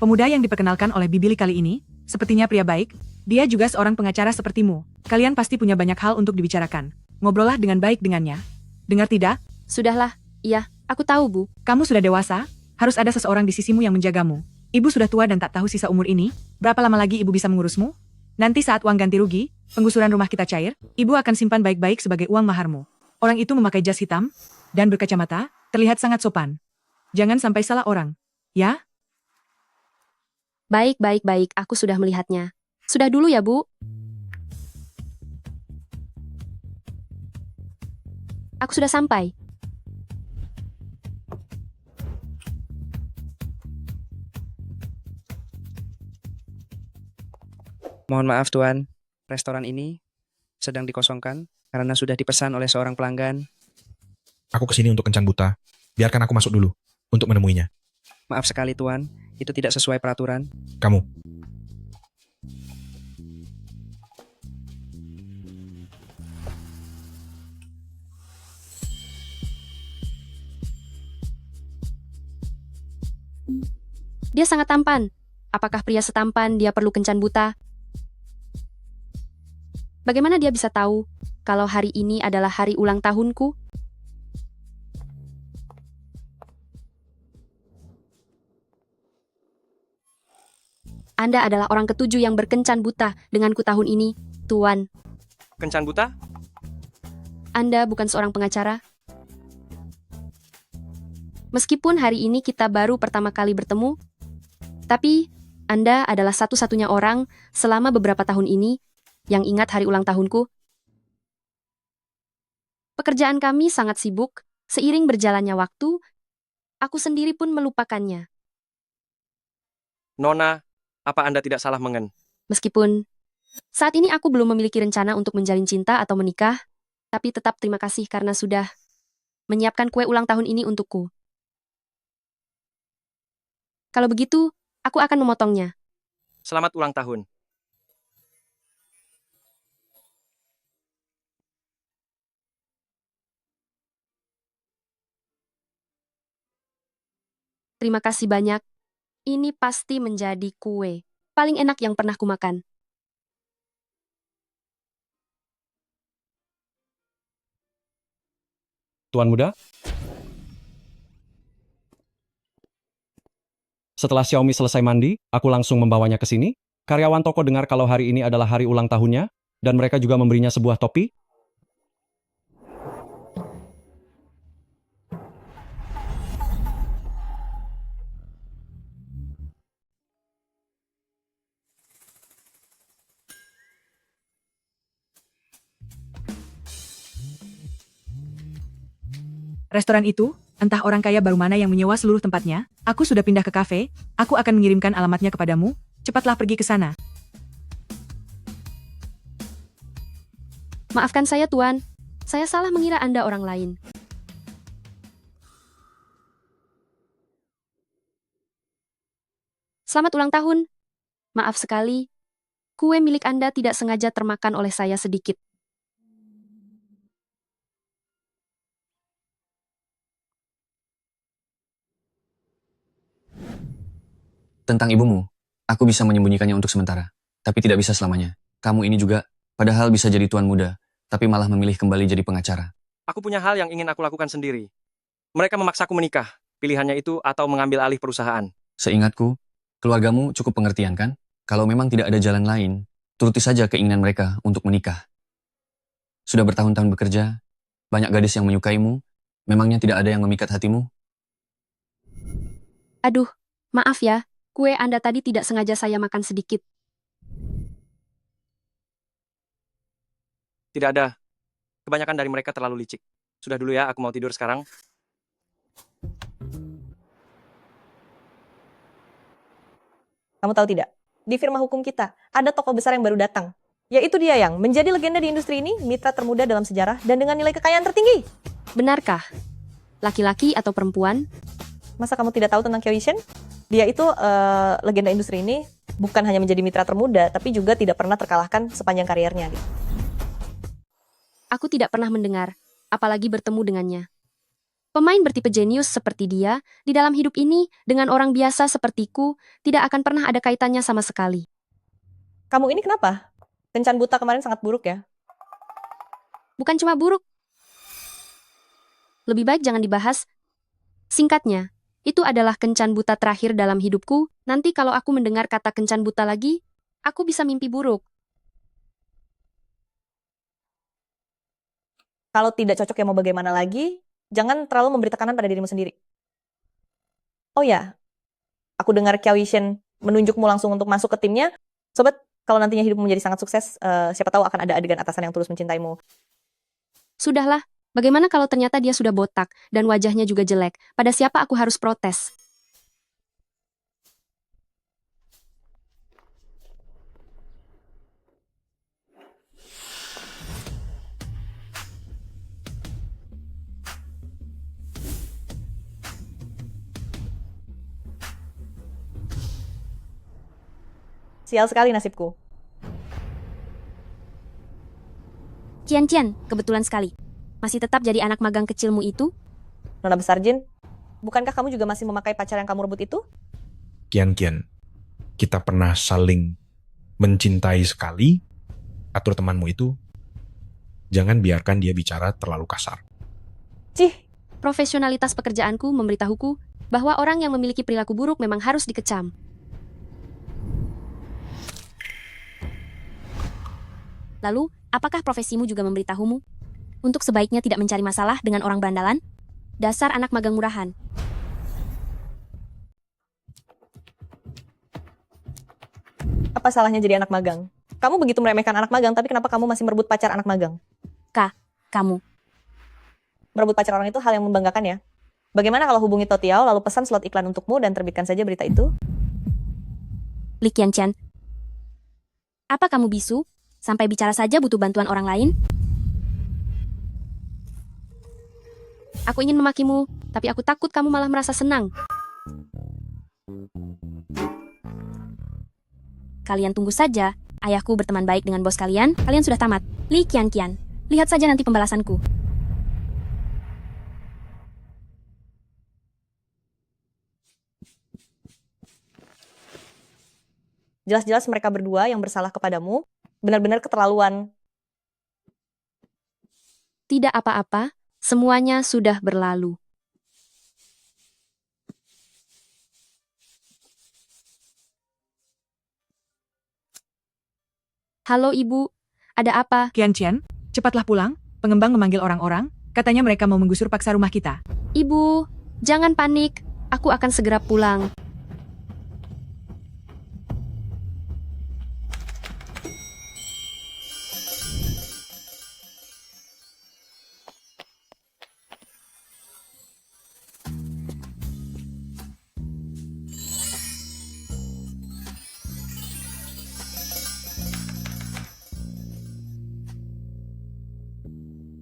Pemuda yang diperkenalkan oleh Bibili kali ini, sepertinya pria baik, dia juga seorang pengacara sepertimu. Kalian pasti punya banyak hal untuk dibicarakan. Ngobrollah dengan baik dengannya. Dengar tidak? Sudahlah, iya, aku tahu Bu. Kamu sudah dewasa, harus ada seseorang di sisimu yang menjagamu. Ibu sudah tua dan tak tahu sisa umur ini, berapa lama lagi ibu bisa mengurusmu? Nanti saat uang ganti rugi, penggusuran rumah kita cair, ibu akan simpan baik-baik sebagai uang maharmu. Orang itu memakai jas hitam, dan berkacamata, terlihat sangat sopan. Jangan sampai salah orang. Ya? Baik, aku sudah melihatnya. Sudah dulu ya Bu. Aku sudah sampai. Mohon maaf Tuan, restoran ini sedang dikosongkan karena sudah dipesan oleh seorang pelanggan. Aku kesini untuk kencan buta. Biarkan aku masuk dulu untuk menemuinya. Maaf sekali Tuan, itu tidak sesuai peraturan. Kamu. Dia sangat tampan. Apakah pria setampan dia perlu kencan buta? Bagaimana dia bisa tahu kalau hari ini adalah hari ulang tahunku? Anda adalah orang ketujuh yang berkencan buta denganku tahun ini, Tuan. Kencan buta? Anda bukan seorang pengacara? Meskipun hari ini kita baru pertama kali bertemu, tapi Anda adalah satu-satunya orang selama beberapa tahun ini yang ingat hari ulang tahunku. Pekerjaan kami sangat sibuk, seiring berjalannya waktu, aku sendiri pun melupakannya. Nona, apa Anda tidak salah mengen? Meskipun saat ini aku belum memiliki rencana untuk menjalin cinta atau menikah, tapi tetap terima kasih karena sudah menyiapkan kue ulang tahun ini untukku. Kalau begitu, aku akan memotongnya. Selamat ulang tahun. Terima kasih banyak. Ini pasti menjadi kue paling enak yang pernah kumakan. Tuan muda, setelah Xiaomi selesai mandi, aku langsung membawanya ke sini. Karyawan toko dengar kalau hari ini adalah hari ulang tahunnya, dan mereka juga memberinya sebuah topi. Restoran itu, entah orang kaya baru mana yang menyewa seluruh tempatnya, aku sudah pindah ke kafe, aku akan mengirimkan alamatnya kepadamu, cepatlah pergi ke sana. Maafkan saya, Tuan. Saya salah mengira Anda orang lain. Selamat ulang tahun. Maaf sekali, kue milik Anda tidak sengaja termakan oleh saya sedikit. Tentang ibumu, aku bisa menyembunyikannya untuk sementara, tapi tidak bisa selamanya. Kamu ini juga, padahal bisa jadi tuan muda, tapi malah memilih kembali jadi pengacara. Aku punya hal yang ingin aku lakukan sendiri. Mereka memaksaku menikah. Pilihannya itu atau mengambil alih perusahaan. Seingatku, keluargamu cukup pengertian kan? Kalau memang tidak ada jalan lain, turuti saja keinginan mereka untuk menikah. Sudah bertahun-tahun bekerja, banyak gadis yang menyukaimu, memangnya tidak ada yang memikat hatimu? Aduh, maaf ya, kue Anda tadi tidak sengaja saya makan sedikit. Tidak ada. Kebanyakan dari mereka terlalu licik. Sudah dulu ya, aku mau tidur sekarang. Kamu tahu tidak? Di firma hukum kita, ada tokoh besar yang baru datang. Yaitu dia yang menjadi legenda di industri ini, mitra termuda dalam sejarah, dan dengan nilai kekayaan tertinggi. Benarkah? Laki-laki atau perempuan? Masa kamu tidak tahu tentang Kyo Yishen? Dia itu legenda industri ini bukan hanya menjadi mitra termuda, tapi juga tidak pernah terkalahkan sepanjang kariernya. Aku tidak pernah mendengar, apalagi bertemu dengannya. Pemain bertipe jenius seperti dia, di dalam hidup ini, dengan orang biasa sepertiku, tidak akan pernah ada kaitannya sama sekali. Kamu ini kenapa? Kencan buta kemarin sangat buruk ya. Bukan cuma buruk. Lebih baik jangan dibahas. Singkatnya, itu adalah kencan buta terakhir dalam hidupku. Nanti kalau aku mendengar kata kencan buta lagi, aku bisa mimpi buruk. Kalau tidak cocok ya mau bagaimana lagi, jangan terlalu memberi tekanan pada dirimu sendiri. Oh ya, aku dengar Qiao Yishen menunjukmu langsung untuk masuk ke timnya. Sobat, kalau nantinya hidupmu menjadi sangat sukses, siapa tahu akan ada adegan atasan yang tulus mencintaimu. Sudahlah, bagaimana kalau ternyata dia sudah botak dan wajahnya juga jelek? Pada siapa aku harus protes? Sial sekali nasibku. Cian, kebetulan sekali. Masih tetap jadi anak magang kecilmu itu? Nona besar Jin, bukankah kamu juga masih memakai pacar yang kamu rebut itu? Kian, kita pernah saling mencintai sekali. Atur temanmu itu, jangan biarkan dia bicara terlalu kasar. Cih, Profesionalitas pekerjaanku memberitahuku bahwa orang yang memiliki perilaku buruk memang harus dikecam. Lalu, apakah profesimu juga memberitahumu? Untuk sebaiknya tidak mencari masalah dengan orang berandalan? Dasar anak magang murahan. apa salahnya jadi anak magang? Kamu begitu meremehkan anak magang, tapi kenapa kamu masih merebut pacar anak magang? Kamu. Merebut pacar orang itu hal yang membanggakan ya. Bagaimana kalau hubungi Totiao lalu pesan slot iklan untukmu dan terbitkan saja berita itu? Li Qianqian. Apa kamu bisu? Sampai bicara saja butuh bantuan orang lain? Aku ingin memakimu, tapi aku takut kamu malah merasa senang. Kalian tunggu saja. Ayahku berteman baik dengan bos kalian. Kalian sudah tamat. Li Qianqian. Lihat saja nanti pembalasanku. Jelas-jelas mereka berdua yang bersalah kepadamu, benar-benar keterlaluan. Tidak apa-apa, semuanya sudah berlalu. Halo ibu, ada apa? Qianqian, cepatlah pulang. Pengembang memanggil orang-orang. Katanya mereka mau menggusur paksa rumah kita. Ibu, jangan panik. Aku akan segera pulang.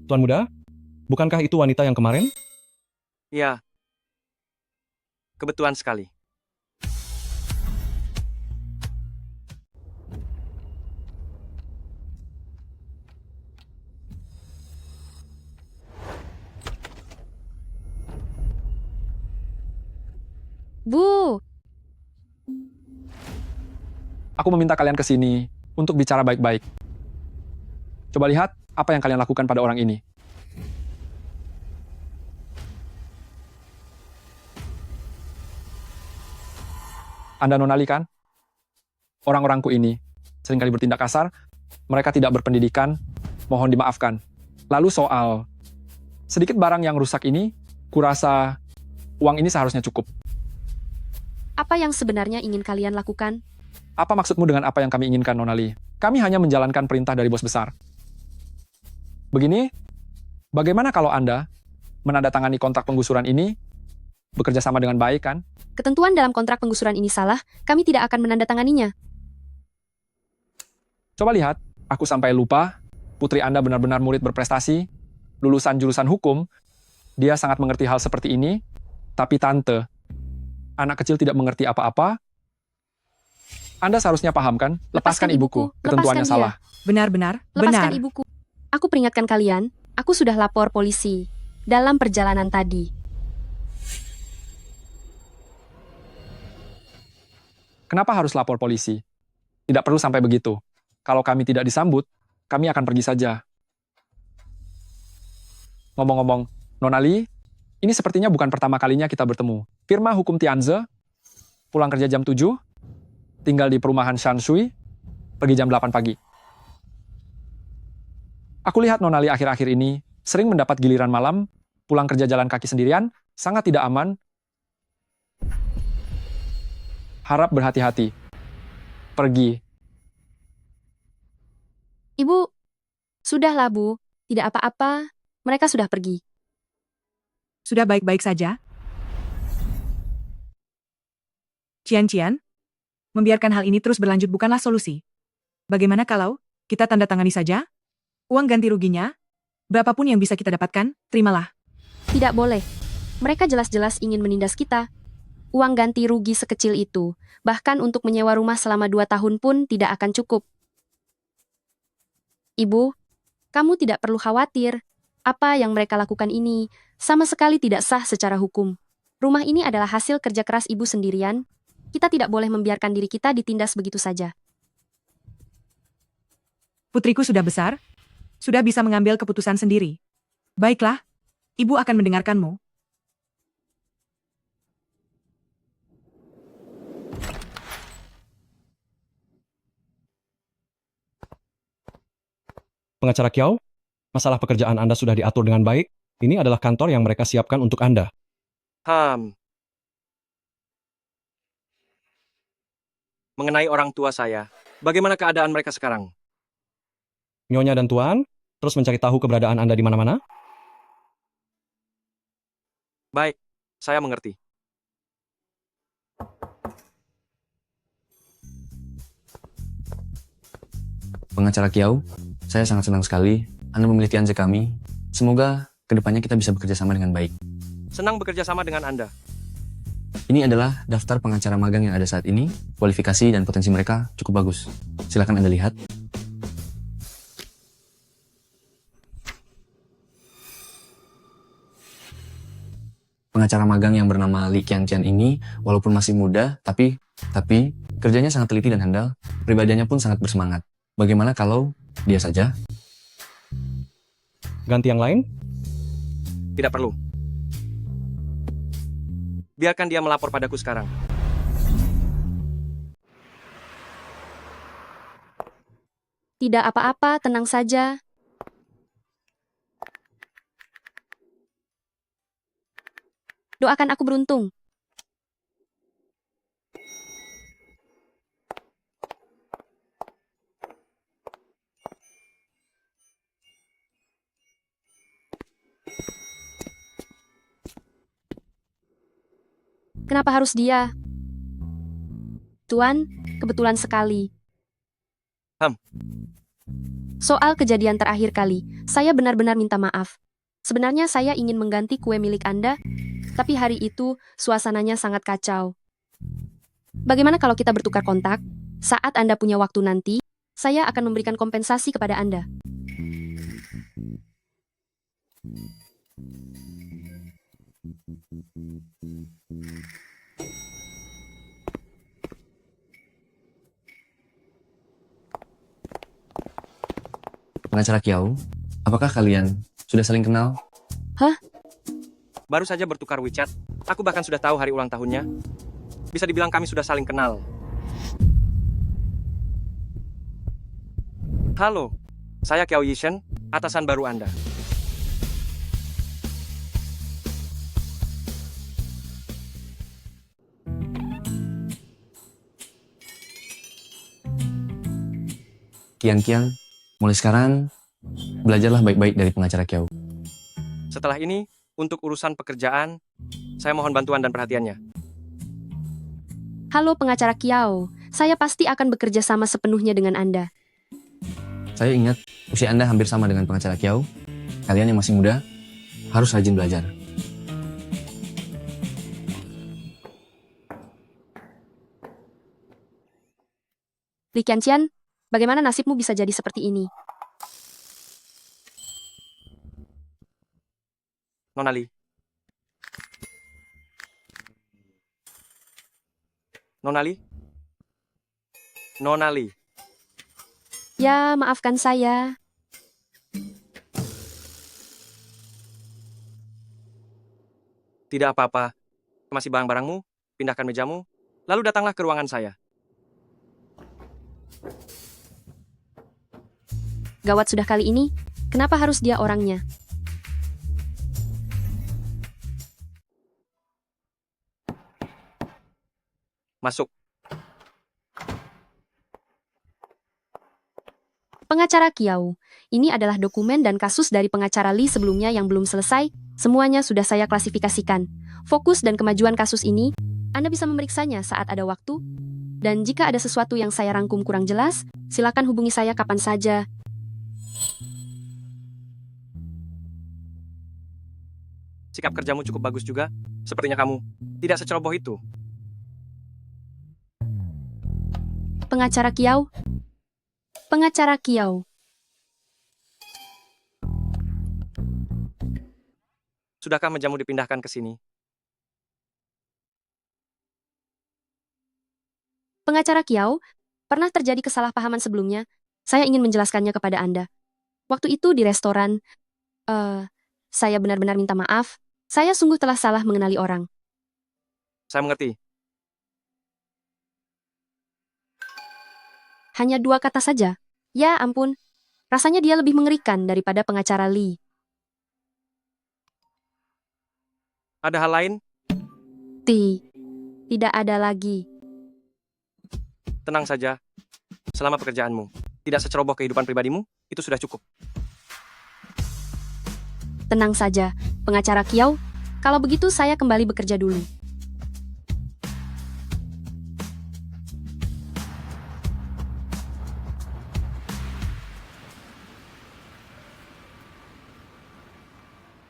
Tuan Muda, bukankah itu wanita yang kemarin? Ya, kebetulan sekali. Bu, Aku meminta kalian ke sini untuk bicara baik-baik. Coba lihat apa yang kalian lakukan pada orang ini. Anda nonali kan? Orang-orangku ini seringkali bertindak kasar, mereka tidak berpendidikan, mohon dimaafkan. Lalu soal sedikit barang yang rusak ini, kurasa uang ini seharusnya cukup. apa yang sebenarnya ingin kalian lakukan? Apa maksudmu dengan apa yang kami inginkan, Nonali? Kami hanya menjalankan perintah dari bos besar. Begini, bagaimana kalau Anda menandatangani kontrak penggusuran ini, bekerja sama dengan baik kan? Ketentuan dalam kontrak penggusuran ini salah, kami tidak akan menandatanganinya. Coba lihat, aku sampai lupa, putri Anda benar-benar murid berprestasi, lulusan jurusan hukum, dia sangat mengerti hal seperti ini, tapi tante, anak kecil tidak mengerti apa-apa. Anda seharusnya paham kan? Lepaskan ibuku, ketentuannya lepaskan salah. Benar-benar, Lepaskan benar. ibuku. Aku peringatkan kalian, aku sudah lapor polisi dalam perjalanan tadi. Kenapa harus lapor polisi? Tidak perlu sampai begitu. Kalau kami tidak disambut, kami akan pergi saja. Ngomong-ngomong, Nona Lee, ini sepertinya bukan pertama kalinya kita bertemu. Firma hukum Tianze, pulang kerja jam 7, tinggal di perumahan Shanshui, pergi jam 8 pagi. Aku lihat Nona Lee akhir-akhir ini sering mendapat giliran malam, pulang kerja jalan kaki sendirian, sangat tidak aman. Harap berhati-hati. Pergi. Ibu, sudahlah Bu, tidak apa-apa, mereka sudah pergi. Sudah baik-baik saja? Cian-Cian, membiarkan hal ini terus berlanjut bukanlah solusi. Bagaimana kalau kita tanda tangani saja? Uang ganti ruginya, berapapun yang bisa kita dapatkan, terimalah. Tidak boleh. Mereka jelas-jelas ingin menindas kita. Uang ganti rugi sekecil itu, bahkan untuk menyewa rumah selama 2 tahun pun tidak akan cukup. Ibu, kamu tidak perlu khawatir. Apa yang mereka lakukan ini sama sekali tidak sah secara hukum. Rumah ini adalah hasil kerja keras ibu sendirian. Kita tidak boleh membiarkan diri kita ditindas begitu saja. Putriku sudah besar, sudah bisa mengambil keputusan sendiri. Baiklah, ibu akan mendengarkanmu. Pengacara Kiao, masalah pekerjaan Anda sudah diatur dengan baik. Ini adalah kantor yang mereka siapkan untuk Anda. Mengenai orang tua saya, bagaimana keadaan mereka sekarang? Nyonya dan Tuan, terus mencari tahu keberadaan Anda di mana-mana? Baik, saya mengerti. Pengacara Kiau, saya sangat senang sekali Anda memilih Tianze kami. Semoga kedepannya kita bisa bekerja sama dengan baik. Senang bekerja sama dengan Anda. Ini adalah daftar pengacara magang yang ada saat ini. Kualifikasi dan potensi mereka cukup bagus. Silakan Anda lihat. Pengacara magang yang bernama Li Qianqian ini, walaupun masih muda, tapi kerjanya sangat teliti dan handal. Pribadiannya pun sangat bersemangat. Bagaimana kalau dia saja? Ganti yang lain? Tidak perlu. Biarkan dia melapor padaku sekarang. Tidak apa-apa, tenang saja. Doakan aku beruntung. Kenapa harus dia? Tuan, kebetulan sekali. Soal kejadian terakhir kali, saya benar-benar minta maaf. Sebenarnya saya ingin mengganti kue milik Anda, tapi hari itu suasananya sangat kacau. Bagaimana kalau kita bertukar kontak? Saat Anda punya waktu nanti, saya akan memberikan kompensasi kepada Anda. Pengacara Kiau, apakah kalian sudah saling kenal? Baru saja bertukar WeChat. Aku bahkan sudah tahu hari ulang tahunnya. Bisa dibilang kami sudah saling kenal. Halo, saya Kiao Yishen, atasan baru Anda. Kian, mulai sekarang, belajarlah baik-baik dari pengacara Kiau. Setelah ini, untuk urusan pekerjaan, saya mohon bantuan dan perhatiannya. Halo pengacara Kiao, saya pasti akan bekerja sama sepenuhnya dengan Anda. Saya ingat, usia Anda hampir sama dengan pengacara Kiau. Kalian yang masih muda, harus rajin belajar. Li Qianqian, bagaimana nasibmu bisa jadi seperti ini? Nona Lee. Nona Lee, Nona Lee. Ya, maafkan saya. Tidak apa-apa. Masih barang-barangmu, pindahkan mejamu, lalu datanglah ke ruangan saya. Gawat sudah kali ini, kenapa harus dia orangnya? Masuk. Pengacara Kiau, ini adalah dokumen dan kasus dari pengacara Lee sebelumnya yang belum selesai. Semuanya sudah saya klasifikasikan. Fokus dan kemajuan kasus ini, Anda bisa memeriksanya saat ada waktu. Dan jika ada sesuatu yang saya rangkum kurang jelas, silakan hubungi saya kapan saja. Sikap kerjamu cukup bagus juga. Sepertinya kamu tidak seceroboh itu. Pengacara Kiau. Pengacara Kiau. Sudahkah mejamu dipindahkan ke sini? Pengacara Kiau, pernah terjadi kesalahpahaman sebelumnya. Saya ingin menjelaskannya kepada Anda. Waktu itu di restoran, saya benar-benar minta maaf. Saya sungguh telah salah mengenali orang. Saya mengerti. Hanya 2 kata saja. Ya ampun, rasanya dia lebih mengerikan daripada pengacara Lee. Ada hal lain? Tidak ada lagi. Tenang saja. Selama pekerjaanmu tidak seceroboh kehidupan pribadimu, itu sudah cukup. Tenang saja, pengacara Kiau. Kalau begitu saya kembali bekerja dulu.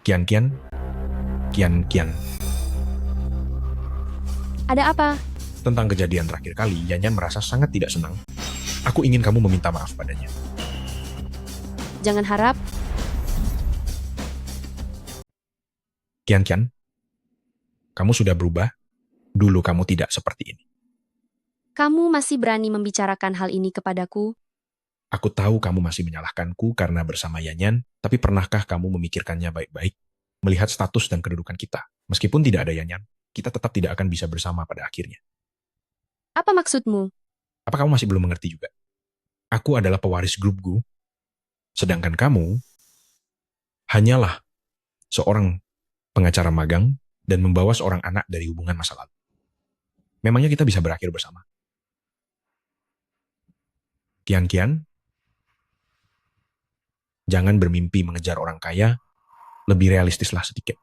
Kian. Ada apa? Tentang kejadian terakhir kali, Yanyan merasa sangat tidak senang. Aku ingin kamu meminta maaf padanya. Jangan harap. Kian, kamu sudah berubah. Dulu kamu tidak seperti ini. Kamu masih berani membicarakan hal ini kepadaku? Aku tahu kamu masih menyalahkanku karena bersama Yanyan, tapi pernahkah kamu memikirkannya baik-baik? Melihat status dan kedudukan kita. Meskipun tidak ada Yanyan, kita tetap tidak akan bisa bersama pada akhirnya. Apa maksudmu? Apa kamu masih belum mengerti juga? Aku adalah pewaris grup Gu, sedangkan kamu hanyalah seorang pengacara magang dan membawa seorang anak dari hubungan masa lalu. Memangnya kita bisa berakhir bersama? Kian, jangan bermimpi mengejar orang kaya, lebih realistislah sedikit.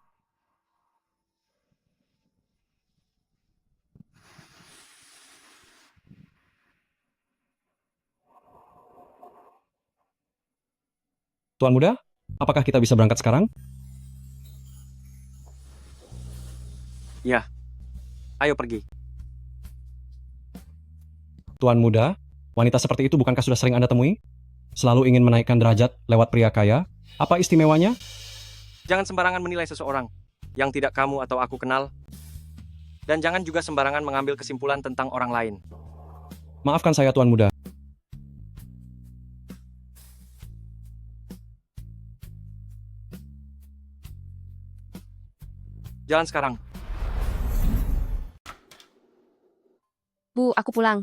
Tuan Muda, apakah kita bisa berangkat sekarang? Ya. Ayo pergi. Tuan Muda, wanita seperti itu bukankah sudah sering Anda temui? Selalu ingin menaikkan derajat lewat pria kaya? Apa istimewanya? Jangan sembarangan menilai seseorang yang tidak kamu atau aku kenal. Dan jangan juga sembarangan mengambil kesimpulan tentang orang lain. Maafkan saya, Tuan Muda. Jalan sekarang. Bu, aku pulang.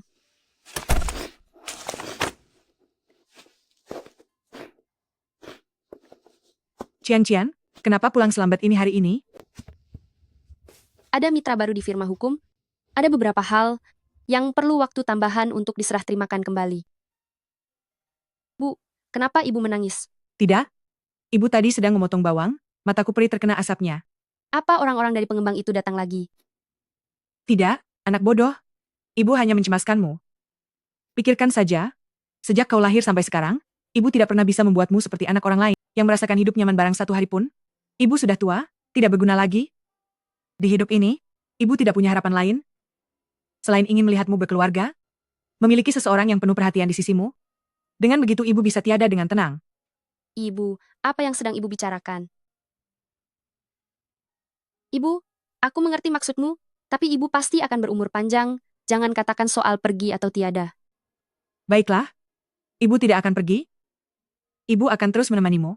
Cian, kenapa pulang selambat ini hari ini? Ada mitra baru di firma hukum. Ada beberapa hal yang perlu waktu tambahan untuk diserah terimakan kembali. Bu, kenapa ibu menangis? Tidak. Ibu tadi sedang memotong bawang, mataku perih terkena asapnya. Apa orang-orang dari pengembang itu datang lagi? Tidak, anak bodoh. Ibu hanya mencemaskanmu. Pikirkan saja, sejak kau lahir sampai sekarang, ibu tidak pernah bisa membuatmu seperti anak orang lain yang merasakan hidup nyaman barang satu hari pun. Ibu sudah tua, tidak berguna lagi. Di hidup ini, ibu tidak punya harapan lain. Selain ingin melihatmu berkeluarga, memiliki seseorang yang penuh perhatian di sisimu. Dengan begitu ibu bisa tiada dengan tenang. Ibu, apa yang sedang ibu bicarakan? Ibu, aku mengerti maksudmu, tapi ibu pasti akan berumur panjang. Jangan katakan soal pergi atau tiada. Baiklah, ibu tidak akan pergi. Ibu akan terus menemanimu.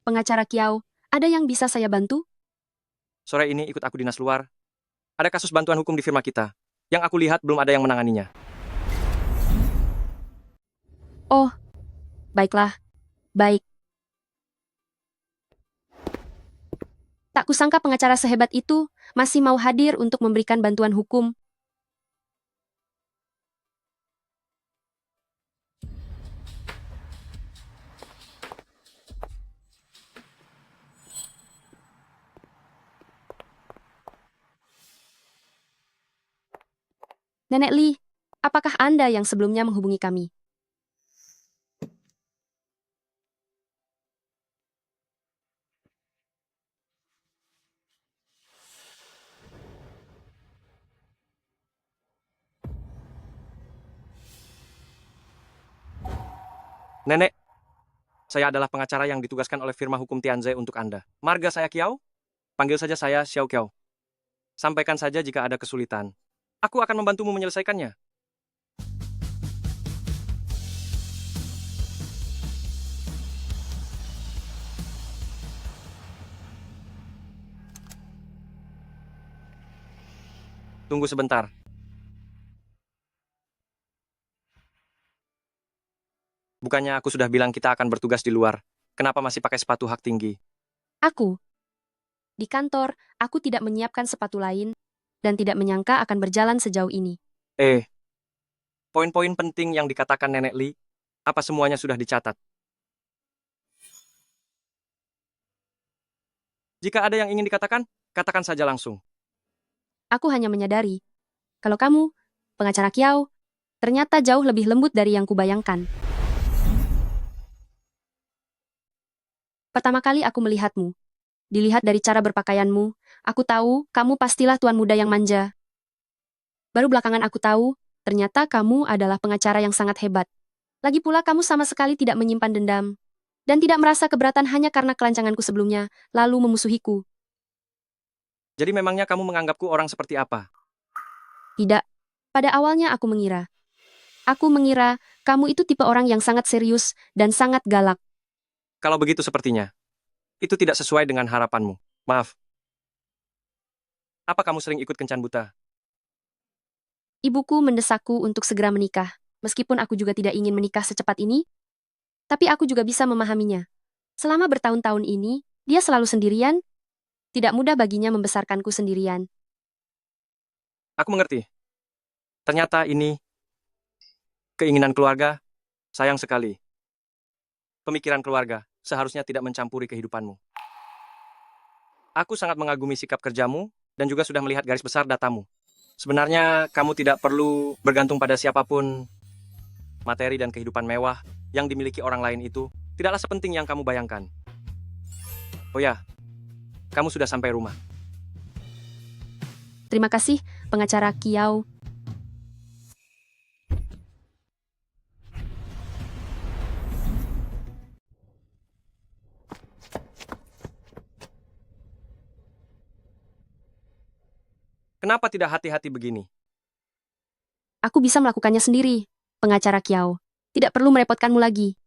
Pengacara Kiau, ada yang bisa saya bantu? Sore ini ikut aku dinas luar. Ada kasus bantuan hukum di firma kita. Yang aku lihat belum ada yang menanganinya. Oh, baiklah. Baik. Tak kusangka pengacara sehebat itu masih mau hadir untuk memberikan bantuan hukum. Nenek Li, apakah Anda yang sebelumnya menghubungi kami? Nenek, saya adalah pengacara yang ditugaskan oleh firma hukum Tianze untuk Anda. Marga saya Kiao? Panggil saja saya Xiao Kiao. Sampaikan saja jika ada kesulitan. Aku akan membantumu menyelesaikannya. Tunggu sebentar. Bukannya aku sudah bilang kita akan bertugas di luar. Kenapa masih pakai sepatu hak tinggi? Aku. Di kantor, aku tidak menyiapkan sepatu lain dan tidak menyangka akan berjalan sejauh ini. Poin-poin penting yang dikatakan Nenek Li, apa semuanya sudah dicatat? Jika ada yang ingin dikatakan, katakan saja langsung. Aku hanya menyadari, kalau kamu, pengacara Kiau, ternyata jauh lebih lembut dari yang kubayangkan. Pertama kali aku melihatmu. Dilihat dari cara berpakaianmu, aku tahu kamu pastilah tuan muda yang manja. Baru belakangan aku tahu, ternyata kamu adalah pengacara yang sangat hebat. Lagi pula kamu sama sekali tidak menyimpan dendam. Dan tidak merasa keberatan hanya karena kelancanganku sebelumnya, lalu memusuhiku. Jadi memangnya kamu menganggapku orang seperti apa? Tidak. Pada awalnya aku mengira. Aku mengira kamu itu tipe orang yang sangat serius dan sangat galak. Kalau begitu sepertinya, itu tidak sesuai dengan harapanmu. Maaf. Apa kamu sering ikut kencan buta? Ibuku mendesakku untuk segera menikah. Meskipun aku juga tidak ingin menikah secepat ini, tapi aku juga bisa memahaminya. Selama bertahun-tahun ini, dia selalu sendirian. Tidak mudah baginya membesarkanku sendirian. Aku mengerti. Ternyata ini keinginan keluarga, sayang sekali. Pemikiran keluarga seharusnya tidak mencampuri kehidupanmu. Aku sangat mengagumi sikap kerjamu dan juga sudah melihat garis besar datamu. Sebenarnya kamu tidak perlu bergantung pada siapapun. Materi dan kehidupan mewah yang dimiliki orang lain itu tidaklah sepenting yang kamu bayangkan. Oh ya, kamu sudah sampai rumah. Terima kasih, pengacara Kiau. Kenapa tidak hati-hati begini? Aku bisa melakukannya sendiri, pengacara Kiau. Tidak perlu merepotkanmu lagi.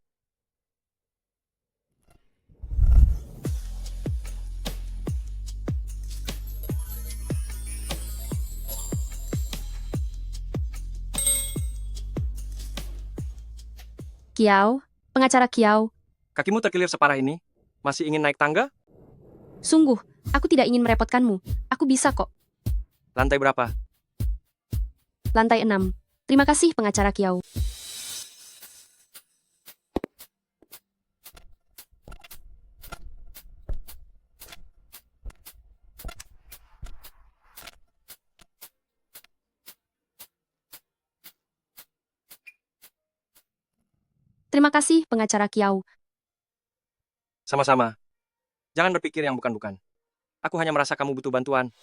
Kiau, pengacara Kiau. Kakimu terkilir separah ini? Masih ingin naik tangga? Sungguh, aku tidak ingin merepotkanmu. Aku bisa kok. Lantai berapa? Lantai 6. Terima kasih, pengacara Kiau. Terima kasih, pengacara Kiau. Sama-sama. Jangan berpikir yang bukan-bukan. Aku hanya merasa kamu butuh bantuan.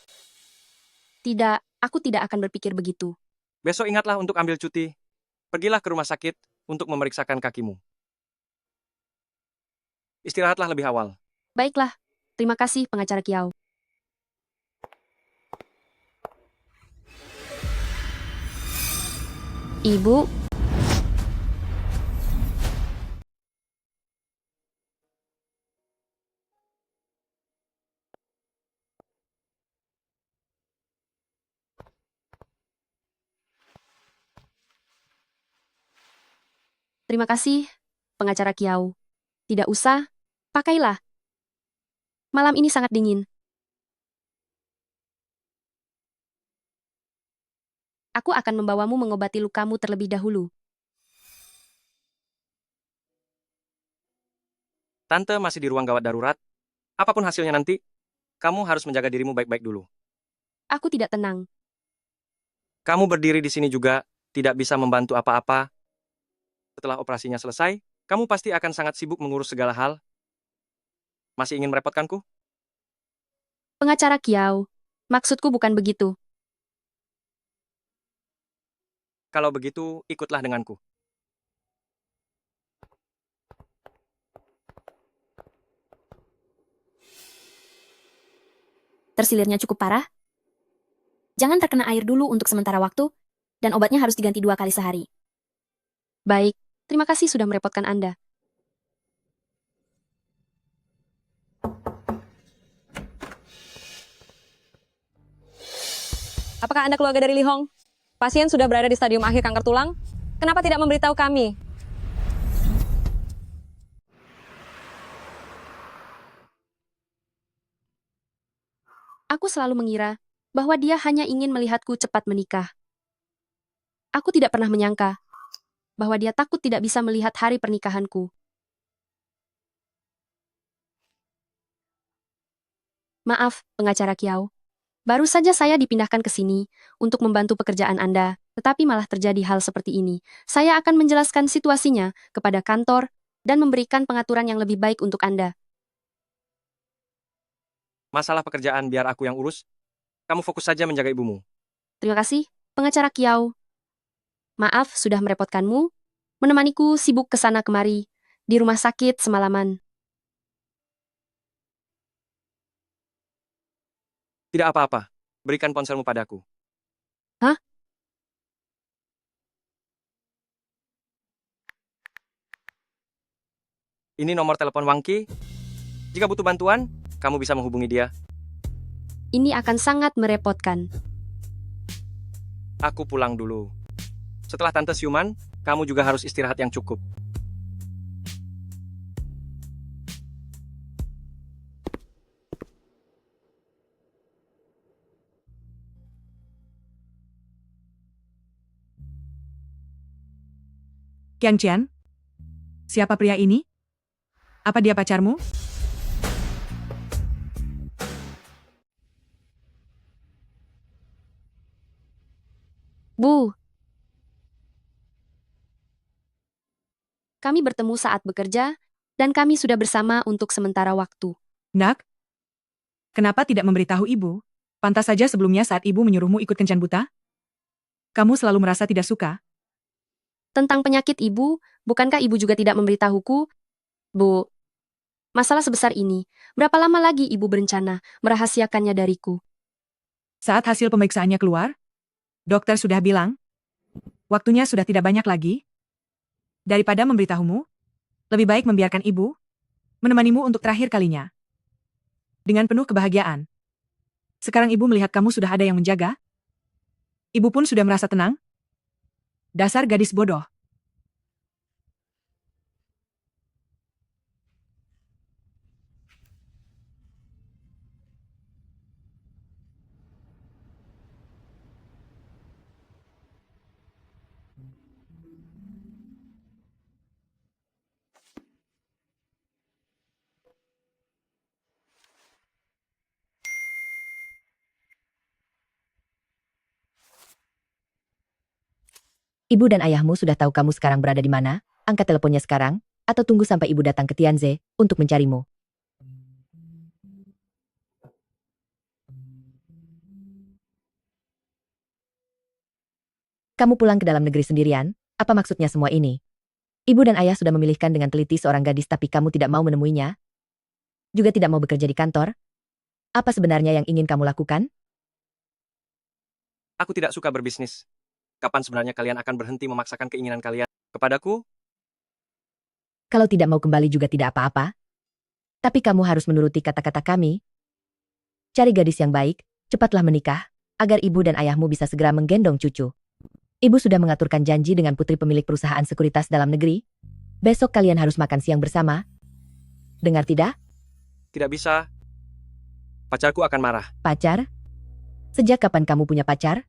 Tidak, aku tidak akan berpikir begitu. Besok ingatlah untuk ambil cuti. Pergilah ke rumah sakit untuk memeriksakan kakimu. Istirahatlah lebih awal. Baiklah, terima kasih pengacara Kiau. Ibu, terima kasih pengacara Kiau. Tidak usah, pakailah. Malam ini sangat dingin. Aku akan membawamu mengobati lukamu terlebih dahulu. Tante masih di ruang gawat darurat. Apapun hasilnya nanti, kamu harus menjaga dirimu baik-baik dulu. Aku tidak tenang. Kamu berdiri di sini juga tidak bisa membantu apa-apa. Setelah operasinya selesai, kamu pasti akan sangat sibuk mengurus segala hal. Masih ingin merepotkanku? Pengacara Kiau, maksudku bukan begitu. Kalau begitu, ikutlah denganku. Tersilirnya cukup parah. Jangan terkena air dulu untuk sementara waktu, dan obatnya harus diganti 2 kali sehari. Baik, terima kasih sudah merepotkan Anda. Apakah Anda keluarga dari Li Hong? Pasien sudah berada di stadium akhir kanker tulang. Kenapa tidak memberitahu kami? Aku selalu mengira bahwa dia hanya ingin melihatku cepat menikah. Aku tidak pernah menyangka bahwa dia takut tidak bisa melihat hari pernikahanku. Maaf, pengacara Kiau. Baru saja saya dipindahkan ke sini untuk membantu pekerjaan Anda, tetapi malah terjadi hal seperti ini. Saya akan menjelaskan situasinya kepada kantor dan memberikan pengaturan yang lebih baik untuk Anda. Masalah pekerjaan biar aku yang urus. Kamu fokus saja menjaga ibumu. Terima kasih, pengacara Kiau. Maaf sudah merepotkanmu, menemaniku sibuk ke sana kemari, di rumah sakit semalaman. Tidak apa-apa. Berikan ponselmu padaku. Hah? Ini nomor telepon Wangki. Jika butuh bantuan, kamu bisa menghubungi dia. Ini akan sangat merepotkan. Aku pulang dulu. Setelah Tante siuman, kamu juga harus istirahat yang cukup. Qian Qian? Siapa pria ini? Apa dia pacarmu? Bu, kami bertemu saat bekerja, dan kami sudah bersama untuk sementara waktu. Nak? Kenapa tidak memberitahu ibu? Pantas saja sebelumnya saat ibu menyuruhmu ikut kencan buta? Kamu selalu merasa tidak suka? Tentang penyakit ibu, bukankah ibu juga tidak memberitahuku? Bu, masalah sebesar ini, berapa lama lagi ibu berencana merahasiakannya dariku? Saat hasil pemeriksaannya keluar, dokter sudah bilang, waktunya sudah tidak banyak lagi. Daripada memberitahumu, lebih baik membiarkan ibu menemanimu untuk terakhir kalinya. Dengan penuh kebahagiaan. Sekarang ibu melihat kamu sudah ada yang menjaga. Ibu pun sudah merasa tenang. Dasar gadis bodoh. Ibu dan ayahmu sudah tahu kamu sekarang berada di mana? Angkat teleponnya sekarang, atau tunggu sampai ibu datang ke Tianze untuk mencarimu. Kamu pulang ke dalam negeri sendirian, apa maksudnya semua ini? Ibu dan ayah sudah memilihkan dengan teliti seorang gadis tapi kamu tidak mau menemuinya? Juga tidak mau bekerja di kantor? Apa sebenarnya yang ingin kamu lakukan? Aku tidak suka berbisnis. Kapan sebenarnya kalian akan berhenti memaksakan keinginan kalian kepadaku? Kalau tidak mau kembali juga tidak apa-apa. Tapi kamu harus menuruti kata-kata kami. Cari gadis yang baik, cepatlah menikah, agar ibu dan ayahmu bisa segera menggendong cucu. Ibu sudah mengaturkan janji dengan putri pemilik perusahaan sekuritas dalam negeri. Besok kalian harus makan siang bersama. Dengar tidak? Tidak bisa. Pacarku akan marah. Pacar? Sejak kapan kamu punya pacar?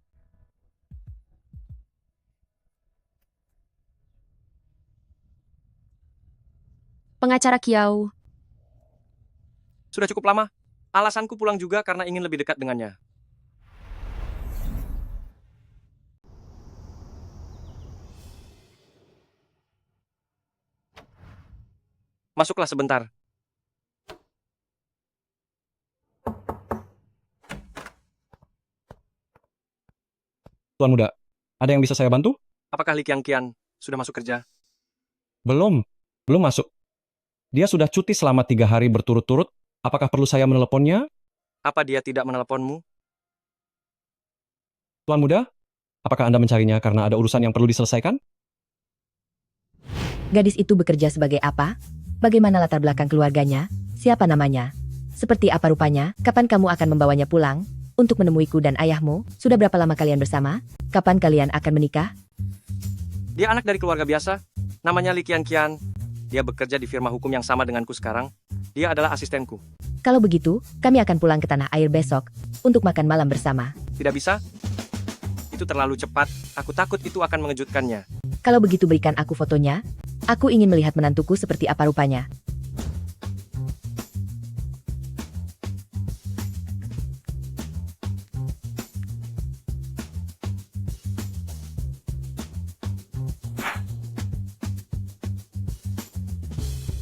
Pengacara Kiau, Sudah cukup lama. Alasanku pulang juga karena ingin lebih dekat dengannya. Masuklah sebentar. Tuan muda, ada yang bisa saya bantu? Apakah Li Qiangqian sudah masuk kerja? Belum masuk. Dia sudah cuti selama 3 hari berturut-turut. Apakah perlu saya meneleponnya? Apa dia tidak meneleponmu? Tuan muda, apakah Anda mencarinya karena ada urusan yang perlu diselesaikan? Gadis itu bekerja sebagai apa? Bagaimana latar belakang keluarganya? Siapa namanya? Seperti apa rupanya? Kapan kamu akan membawanya pulang? Untuk menemuiku dan ayahmu? Sudah berapa lama kalian bersama? Kapan kalian akan menikah? Dia anak dari keluarga biasa. Namanya Li Qiangqian. Dia bekerja di firma hukum yang sama denganku sekarang. Dia adalah asistenku. Kalau begitu, kami akan pulang ke tanah air besok untuk makan malam bersama. Tidak bisa? Itu terlalu cepat. Aku takut itu akan mengejutkannya. Kalau begitu berikan aku fotonya. Aku ingin melihat menantuku seperti apa rupanya.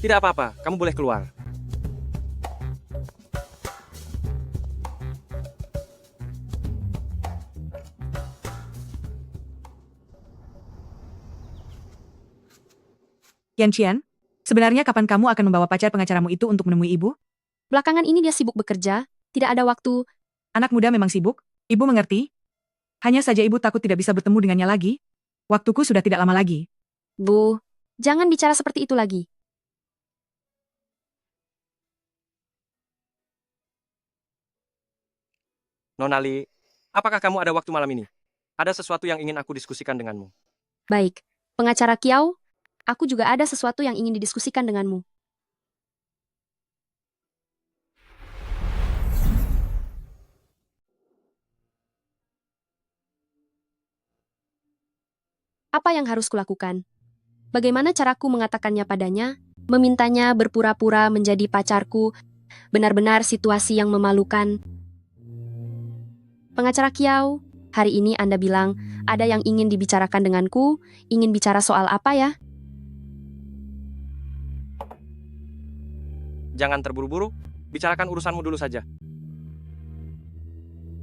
Tidak apa-apa, kamu boleh keluar. Yanqian, sebenarnya kapan kamu akan membawa pacar pengacaramu itu untuk menemui ibu? belakangan ini dia sibuk bekerja, tidak ada waktu. Anak muda memang sibuk, ibu mengerti. Hanya saja ibu takut tidak bisa bertemu dengannya lagi. Waktuku sudah tidak lama lagi. Bu, jangan bicara seperti itu lagi. Nona Li, apakah kamu ada waktu malam ini? Ada sesuatu yang ingin aku diskusikan denganmu. Baik, pengacara Kiau, aku juga ada sesuatu yang ingin didiskusikan denganmu. Apa yang harus kulakukan? Bagaimana caraku mengatakannya padanya? Memintanya berpura-pura menjadi pacarku, benar-benar situasi yang memalukan. Pengacara Kiau, hari ini Anda bilang ada yang ingin dibicarakan denganku, ingin bicara soal apa ya? Jangan terburu-buru, bicarakan urusanmu dulu saja.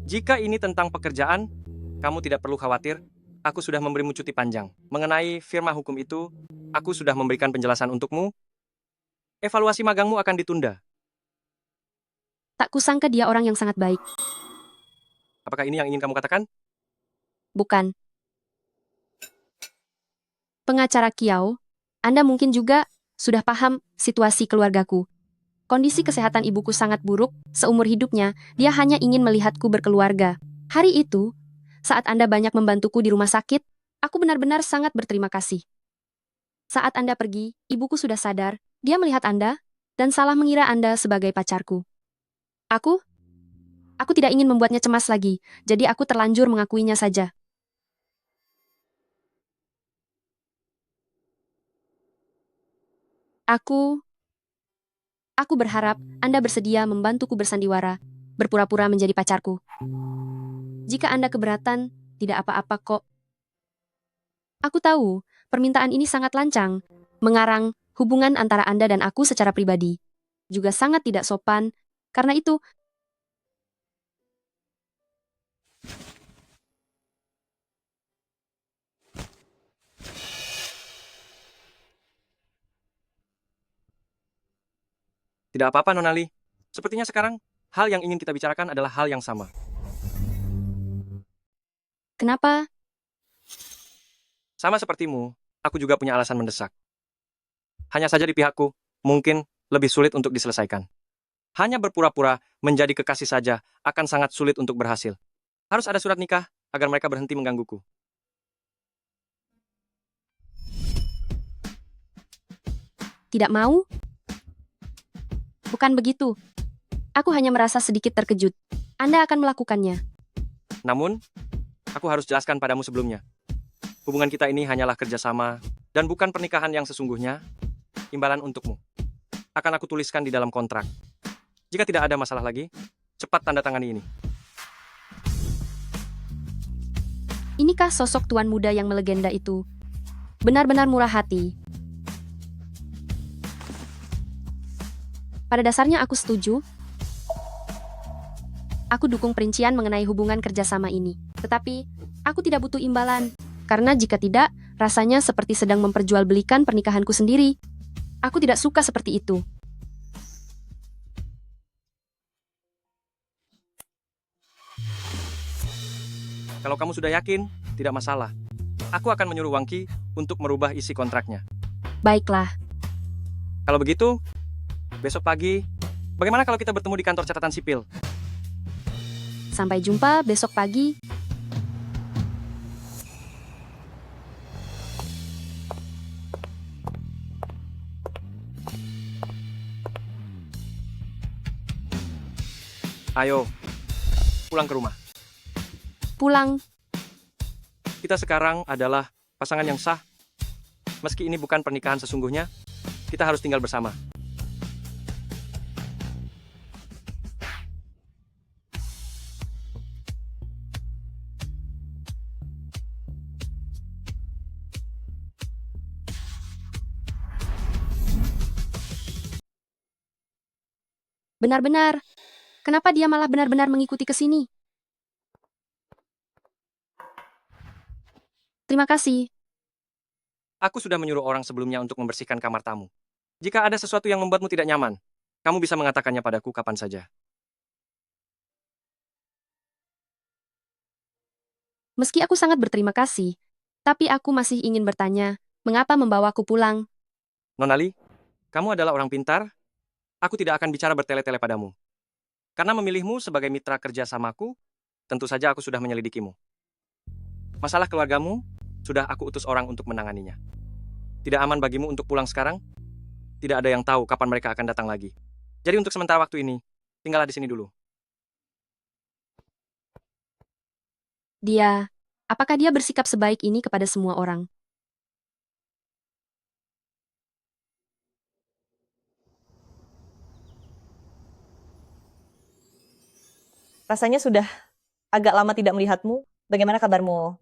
Jika ini tentang pekerjaan, kamu tidak perlu khawatir. Aku sudah memberimu cuti panjang. Mengenai firma hukum itu, aku sudah memberikan penjelasan untukmu. Evaluasi magangmu akan ditunda. Tak kusangka dia orang yang sangat baik. Apakah ini yang ingin kamu katakan? Bukan. Pengacara Kiau, Anda mungkin juga sudah paham situasi keluargaku. Kondisi kesehatan ibuku sangat buruk, seumur hidupnya, dia hanya ingin melihatku berkeluarga. Hari itu, saat Anda banyak membantuku di rumah sakit, aku benar-benar sangat berterima kasih. Saat Anda pergi, ibuku sudah sadar, dia melihat Anda, dan salah mengira Anda sebagai pacarku. Aku tidak ingin membuatnya cemas lagi, jadi aku terlanjur mengakuinya saja. Aku berharap Anda bersedia membantuku bersandiwara, berpura-pura menjadi pacarku. Jika Anda keberatan, tidak apa-apa kok. Aku tahu, permintaan ini sangat lancang, mengarang hubungan antara Anda dan aku secara pribadi. Juga sangat tidak sopan, karena itu, Tidak apa-apa, Nonali. Sepertinya sekarang, hal yang ingin kita bicarakan adalah hal yang sama. Kenapa? Sama sepertimu, aku juga punya alasan mendesak. Hanya saja di pihakku, mungkin lebih sulit untuk diselesaikan. Hanya berpura-pura menjadi kekasih saja akan sangat sulit untuk berhasil. Harus ada surat nikah agar mereka berhenti menggangguku. Tidak mau? Bukan begitu. Aku hanya merasa sedikit terkejut. Anda akan melakukannya. Namun, aku harus jelaskan padamu sebelumnya. Hubungan kita ini hanyalah kerjasama dan bukan pernikahan yang sesungguhnya. Imbalan untukmu akan aku tuliskan di dalam kontrak. Jika tidak ada masalah lagi, cepat tanda tangani ini. Inikah sosok tuan muda yang melegenda itu? Benar-benar murah hati. Pada dasarnya aku setuju. Aku dukung perincian mengenai hubungan kerjasama ini. Tetapi, aku tidak butuh imbalan. Karena jika tidak, rasanya seperti sedang memperjualbelikan pernikahanku sendiri. Aku tidak suka seperti itu. Kalau kamu sudah yakin, tidak masalah. Aku akan menyuruh Wangki untuk merubah isi kontraknya. Baiklah. Kalau begitu, besok pagi, bagaimana kalau kita bertemu di kantor catatan sipil? Sampai jumpa besok pagi. Ayo, pulang ke rumah. Pulang. Kita sekarang adalah pasangan yang sah. Meski ini bukan pernikahan sesungguhnya, kita harus tinggal bersama. Benar-benar. Kenapa dia malah benar-benar mengikuti ke sini? Terima kasih. Aku sudah menyuruh orang sebelumnya untuk membersihkan kamar tamu. Jika ada sesuatu yang membuatmu tidak nyaman, kamu bisa mengatakannya padaku kapan saja. Meski aku sangat berterima kasih, tapi aku masih ingin bertanya, mengapa membawaku pulang? Nonali, kamu adalah orang pintar. Aku tidak akan bicara bertele-tele padamu. Karena memilihmu sebagai mitra kerja samaku, tentu saja aku sudah menyelidikimu. Masalah keluargamu, sudah aku utus orang untuk menanganinya. Tidak aman bagimu untuk pulang sekarang? Tidak ada yang tahu kapan mereka akan datang lagi. Jadi untuk sementara waktu ini, tinggallah di sini dulu. Apakah dia bersikap sebaik ini kepada semua orang? Rasanya sudah agak lama tidak melihatmu. Bagaimana kabarmu?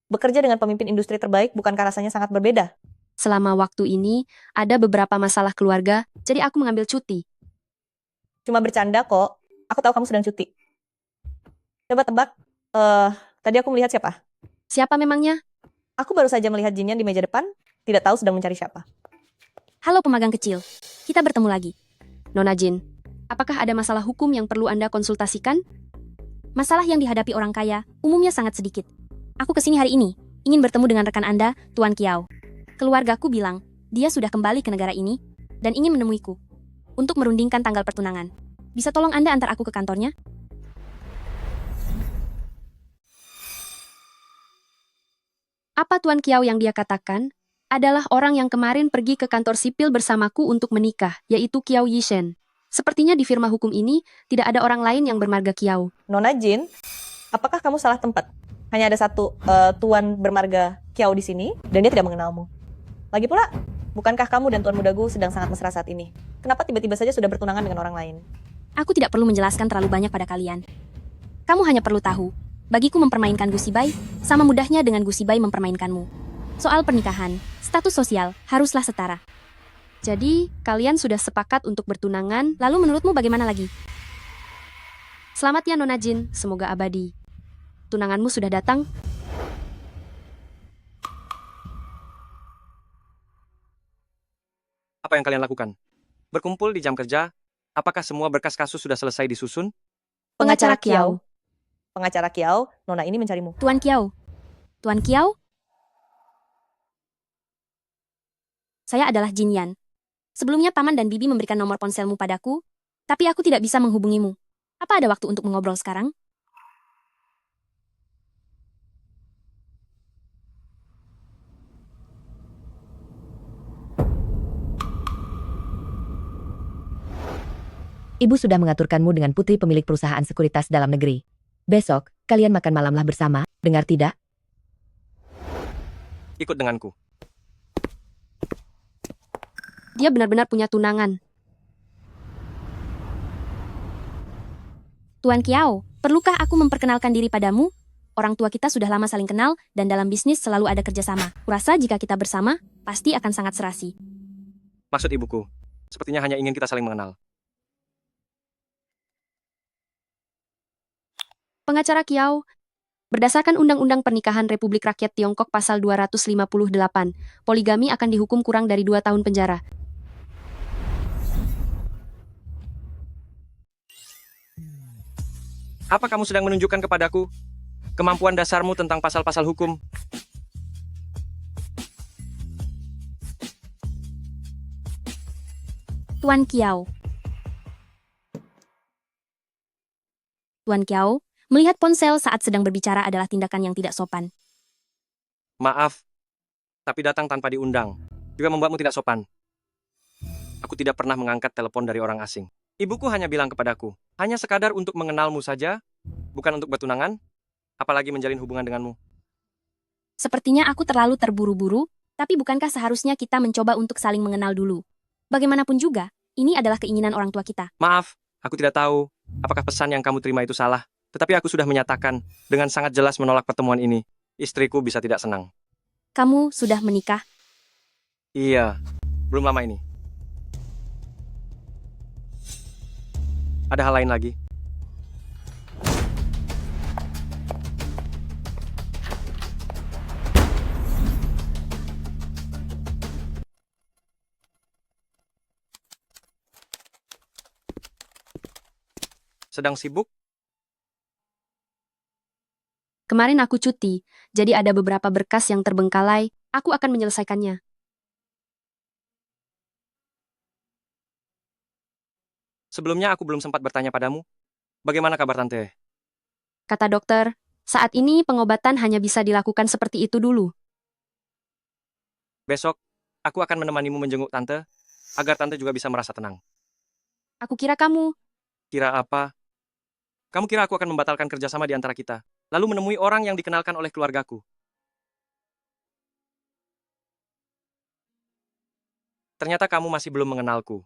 Bekerja dengan pemimpin industri terbaik bukankah rasanya sangat berbeda? Selama waktu ini, ada beberapa masalah keluarga, jadi aku mengambil cuti. Cuma bercanda kok. Aku tahu kamu sedang cuti. Coba tebak, tadi aku melihat siapa? Siapa memangnya? Aku baru saja melihat Jinyan di meja depan, tidak tahu sedang mencari siapa. Halo pemagang kecil, kita bertemu lagi. Nona Jin, apakah ada masalah hukum yang perlu Anda konsultasikan? Masalah yang dihadapi orang kaya umumnya sangat sedikit. Aku kesini hari ini, ingin bertemu dengan rekan Anda, Tuan Kiao. Keluargaku bilang, dia sudah kembali ke negara ini, dan ingin menemuiku. Untuk merundingkan tanggal pertunangan. Bisa tolong Anda antar aku ke kantornya? Apa Tuan Kiao yang dia katakan? Adalah orang yang kemarin pergi ke kantor sipil bersamaku untuk menikah, yaitu Kiao Yishen. Sepertinya di firma hukum ini, tidak ada orang lain yang bermarga Kiao. Nona Jin, apakah kamu salah tempat? Hanya ada satu tuan bermarga Kiao di sini, dan dia tidak mengenalmu. Lagi pula, bukankah kamu dan tuan mudaku sedang sangat mesra saat ini? Kenapa tiba-tiba saja sudah bertunangan dengan orang lain? Aku tidak perlu menjelaskan terlalu banyak pada kalian. Kamu hanya perlu tahu, bagiku mempermainkan Gusibai, sama mudahnya dengan Gusibai mempermainkanmu. Soal pernikahan, status sosial haruslah setara. Jadi, kalian sudah sepakat untuk bertunangan, lalu menurutmu bagaimana lagi? Selamat ya Nona Jin, semoga abadi. Tunanganmu sudah datang? Apa yang kalian lakukan? Berkumpul di jam kerja, apakah semua berkas kasus sudah selesai disusun? Pengacara Kiau. Pengacara Kiau, Nona ini mencarimu. Tuan Kiau. Tuan Kiau? Saya adalah Jin Yan. Sebelumnya Paman dan Bibi memberikan nomor ponselmu padaku, tapi aku tidak bisa menghubungimu. Apa ada waktu untuk mengobrol sekarang? Ibu sudah mengaturkanmu dengan putri pemilik perusahaan sekuritas dalam negeri. Besok, kalian makan malamlah bersama, dengar tidak? Ikut denganku. Dia benar-benar punya tunangan. Tuan Kiau, perlukah aku memperkenalkan diri padamu? Orang tua kita sudah lama saling kenal, dan dalam bisnis selalu ada kerjasama. Kurasa jika kita bersama, pasti akan sangat serasi. Maksud ibuku, sepertinya hanya ingin kita saling mengenal. Pengacara Kiau, berdasarkan Undang-Undang Pernikahan Republik Rakyat Tiongkok Pasal 258, poligami akan dihukum kurang dari 2 tahun penjara. Apa kamu sedang menunjukkan kepadaku kemampuan dasarmu tentang pasal-pasal hukum? Tuan Kiau. Tuan Kiau, melihat ponsel saat sedang berbicara adalah tindakan yang tidak sopan. Maaf, tapi datang tanpa diundang juga membuatmu tidak sopan. Aku tidak pernah mengangkat telepon dari orang asing. Ibuku hanya bilang kepadaku, hanya sekadar untuk mengenalmu saja, bukan untuk bertunangan, apalagi menjalin hubungan denganmu. Sepertinya aku terlalu terburu-buru, tapi bukankah seharusnya kita mencoba untuk saling mengenal dulu? Bagaimanapun juga, ini adalah keinginan orang tua kita. Maaf, aku tidak tahu apakah pesan yang kamu terima itu salah, tetapi aku sudah menyatakan dengan sangat jelas menolak pertemuan ini. Istriku bisa tidak senang. Kamu sudah menikah? Iya, belum lama ini. Ada hal lain lagi? Sedang sibuk? Kemarin aku cuti, jadi ada beberapa berkas yang terbengkalai, aku akan menyelesaikannya. Sebelumnya aku belum sempat bertanya padamu. Bagaimana kabar Tante? Kata dokter, saat ini pengobatan hanya bisa dilakukan seperti itu dulu. Besok, aku akan menemanimu menjenguk Tante, agar Tante juga bisa merasa tenang. Aku kira kamu, Kira apa? Kamu kira aku akan membatalkan kerjasama di antara kita, lalu menemui orang yang dikenalkan oleh keluargaku? Ternyata kamu masih belum mengenalku.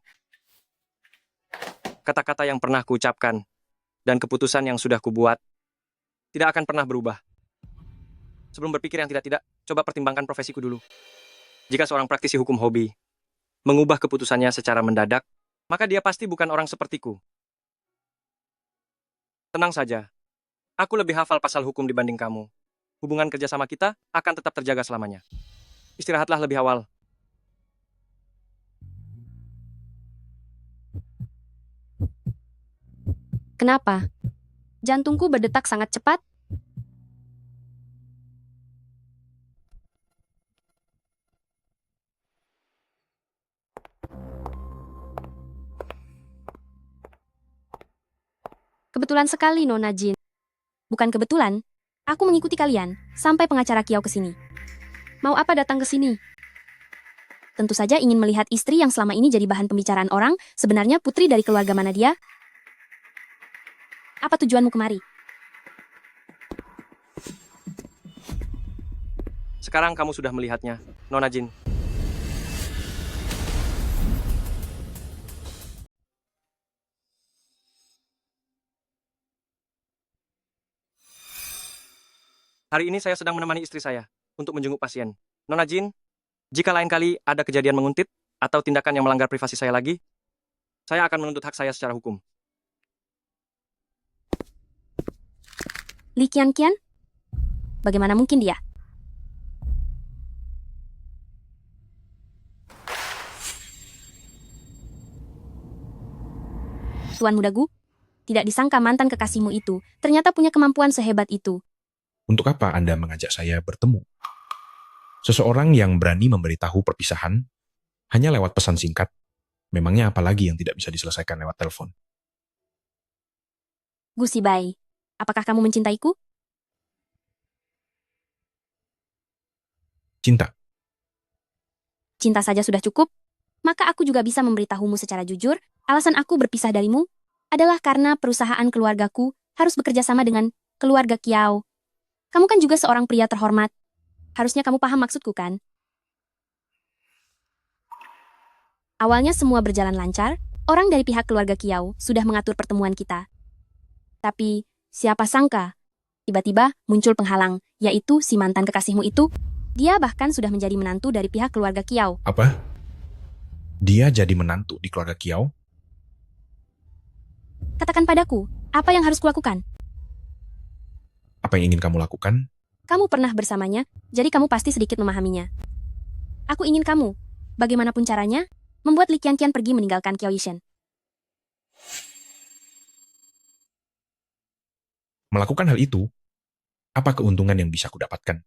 Kata-kata yang pernah kuucapkan dan keputusan yang sudah kubuat tidak akan pernah berubah. Sebelum berpikir yang tidak-tidak, coba pertimbangkan profesiku dulu. Jika seorang praktisi hukum hobi mengubah keputusannya secara mendadak, maka dia pasti bukan orang sepertiku. Tenang saja, aku lebih hafal pasal hukum dibanding kamu. Hubungan kerjasama kita akan tetap terjaga selamanya. Istirahatlah lebih awal. kenapa? Jantungku berdetak sangat cepat. Kebetulan sekali, Nona Jin. Bukan kebetulan, aku mengikuti kalian sampai pengacara Kiau ke sini. Mau apa datang ke sini? Tentu saja ingin melihat istri yang selama ini jadi bahan pembicaraan orang, sebenarnya putri dari keluarga mana dia? Apa tujuanmu kemari? Sekarang kamu sudah melihatnya, Nona Jin. Hari ini saya sedang menemani istri saya untuk menjenguk pasien. Nona Jin, jika lain kali ada kejadian menguntit atau tindakan yang melanggar privasi saya lagi, saya akan menuntut hak saya secara hukum. Li Qianqian? Bagaimana mungkin dia? Tuan Muda Gu. Tidak disangka mantan kekasihmu itu ternyata punya kemampuan sehebat itu. Untuk apa Anda mengajak saya bertemu? Seseorang yang berani memberitahu perpisahan hanya lewat pesan singkat, memangnya apa lagi yang tidak bisa diselesaikan lewat telepon? Gu Sibai, apakah kamu mencintaiku? Cinta. Cinta saja sudah cukup? Maka aku juga bisa memberitahumu secara jujur, alasan aku berpisah darimu adalah karena perusahaan keluargaku harus bekerja sama dengan keluarga Kiao. Kamu kan juga seorang pria terhormat. Harusnya kamu paham maksudku kan? Awalnya semua berjalan lancar, orang dari pihak keluarga Kiao sudah mengatur pertemuan kita. Tapi, siapa sangka, tiba-tiba muncul penghalang, yaitu si mantan kekasihmu itu. Dia bahkan sudah menjadi menantu dari pihak keluarga Kiao. Apa? Dia jadi menantu di keluarga Kiao? Katakan padaku, apa yang harus kulakukan? Apa yang ingin kamu lakukan? Kamu pernah bersamanya, jadi kamu pasti sedikit memahaminya. Aku ingin kamu, bagaimanapun caranya, membuat Li Qianqian pergi meninggalkan Qiao Yishen. Melakukan hal itu, apa keuntungan yang bisa kudapatkan?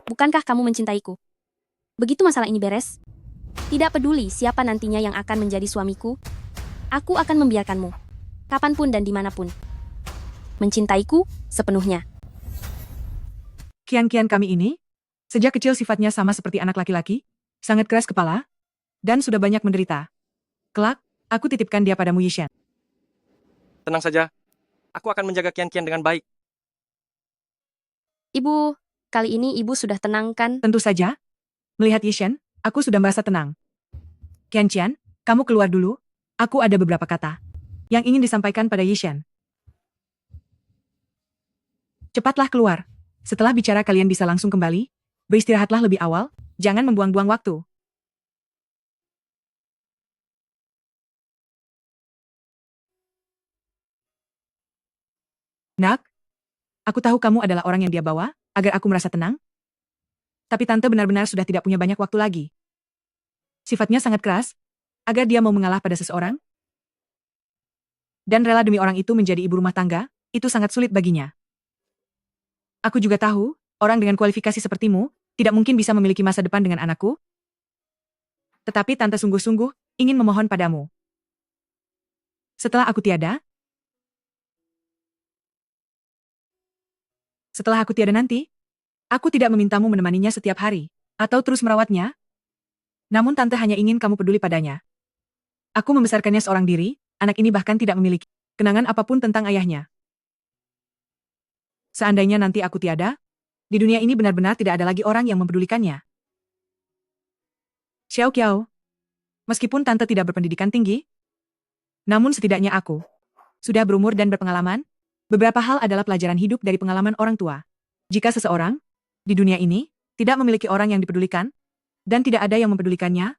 Bukankah kamu mencintaiku? Begitu masalah ini beres, tidak peduli siapa nantinya yang akan menjadi suamiku, aku akan membiarkanmu, kapanpun dan dimanapun. Mencintaiku sepenuhnya. Kian-kian kami ini, sejak kecil sifatnya sama seperti anak laki-laki, sangat keras kepala, dan sudah banyak menderita. Kelak, aku titipkan dia padamu Yishen. Tenang saja. Aku akan menjaga Kian-kian dengan baik. Ibu, kali ini ibu sudah tenang kan? Tentu saja. Melihat Yishen, aku sudah merasa tenang. Qianqian, kamu keluar dulu. Aku ada beberapa kata yang ingin disampaikan pada Yishen. Cepatlah keluar. Setelah bicara kalian bisa langsung kembali. Beristirahatlah lebih awal, jangan membuang-buang waktu. Nak, aku tahu kamu adalah orang yang dia bawa, agar aku merasa tenang. Tapi tante benar-benar sudah tidak punya banyak waktu lagi. Sifatnya sangat keras, agar dia mau mengalah pada seseorang. Dan rela demi orang itu menjadi ibu rumah tangga, itu sangat sulit baginya. Aku juga tahu, orang dengan kualifikasi sepertimu, tidak mungkin bisa memiliki masa depan dengan anakku. Tetapi tante sungguh-sungguh, ingin memohon padamu. Setelah aku tiada nanti, aku tidak memintamu menemaninya setiap hari, atau terus merawatnya. Namun tante hanya ingin kamu peduli padanya. Aku membesarkannya seorang diri, anak ini bahkan tidak memiliki kenangan apapun tentang ayahnya. Seandainya nanti aku tiada, di dunia ini benar-benar tidak ada lagi orang yang mempedulikannya. Xiao Qiao, meskipun tante tidak berpendidikan tinggi, namun setidaknya aku sudah berumur dan berpengalaman. Beberapa hal adalah pelajaran hidup dari pengalaman orang tua. Jika seseorang di dunia ini tidak memiliki orang yang dipedulikan, dan tidak ada yang mempedulikannya,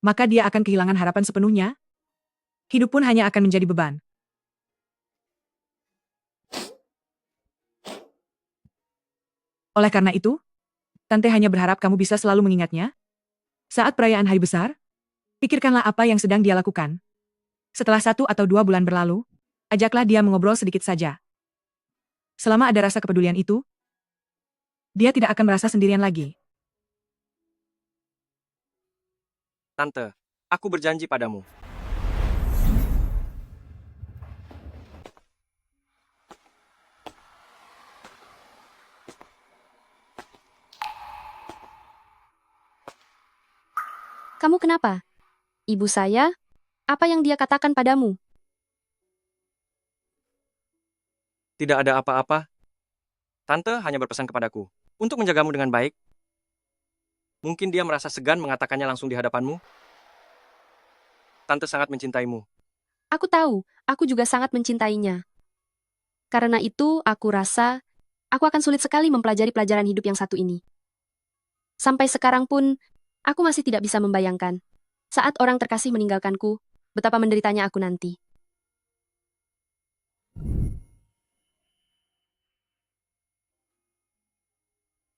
maka dia akan kehilangan harapan sepenuhnya. Hidup pun hanya akan menjadi beban. Oleh karena itu, tante hanya berharap kamu bisa selalu mengingatnya. Saat perayaan hari besar, pikirkanlah apa yang sedang dia lakukan. Setelah 1 atau 2 bulan berlalu, ajaklah dia mengobrol sedikit saja. Selama ada rasa kepedulian itu, dia tidak akan merasa sendirian lagi. Tante, aku berjanji padamu. Kamu kenapa? Ibu saya? Apa yang dia katakan padamu? Tidak ada apa-apa. Tante hanya berpesan kepadaku untuk menjagamu dengan baik. Mungkin dia merasa segan mengatakannya langsung di hadapanmu. Tante sangat mencintaimu. Aku tahu, aku juga sangat mencintainya. Karena itu, aku rasa, aku akan sulit sekali mempelajari pelajaran hidup yang satu ini. Sampai sekarang pun, aku masih tidak bisa membayangkan. Saat orang terkasih meninggalkanku, betapa menderitanya aku nanti.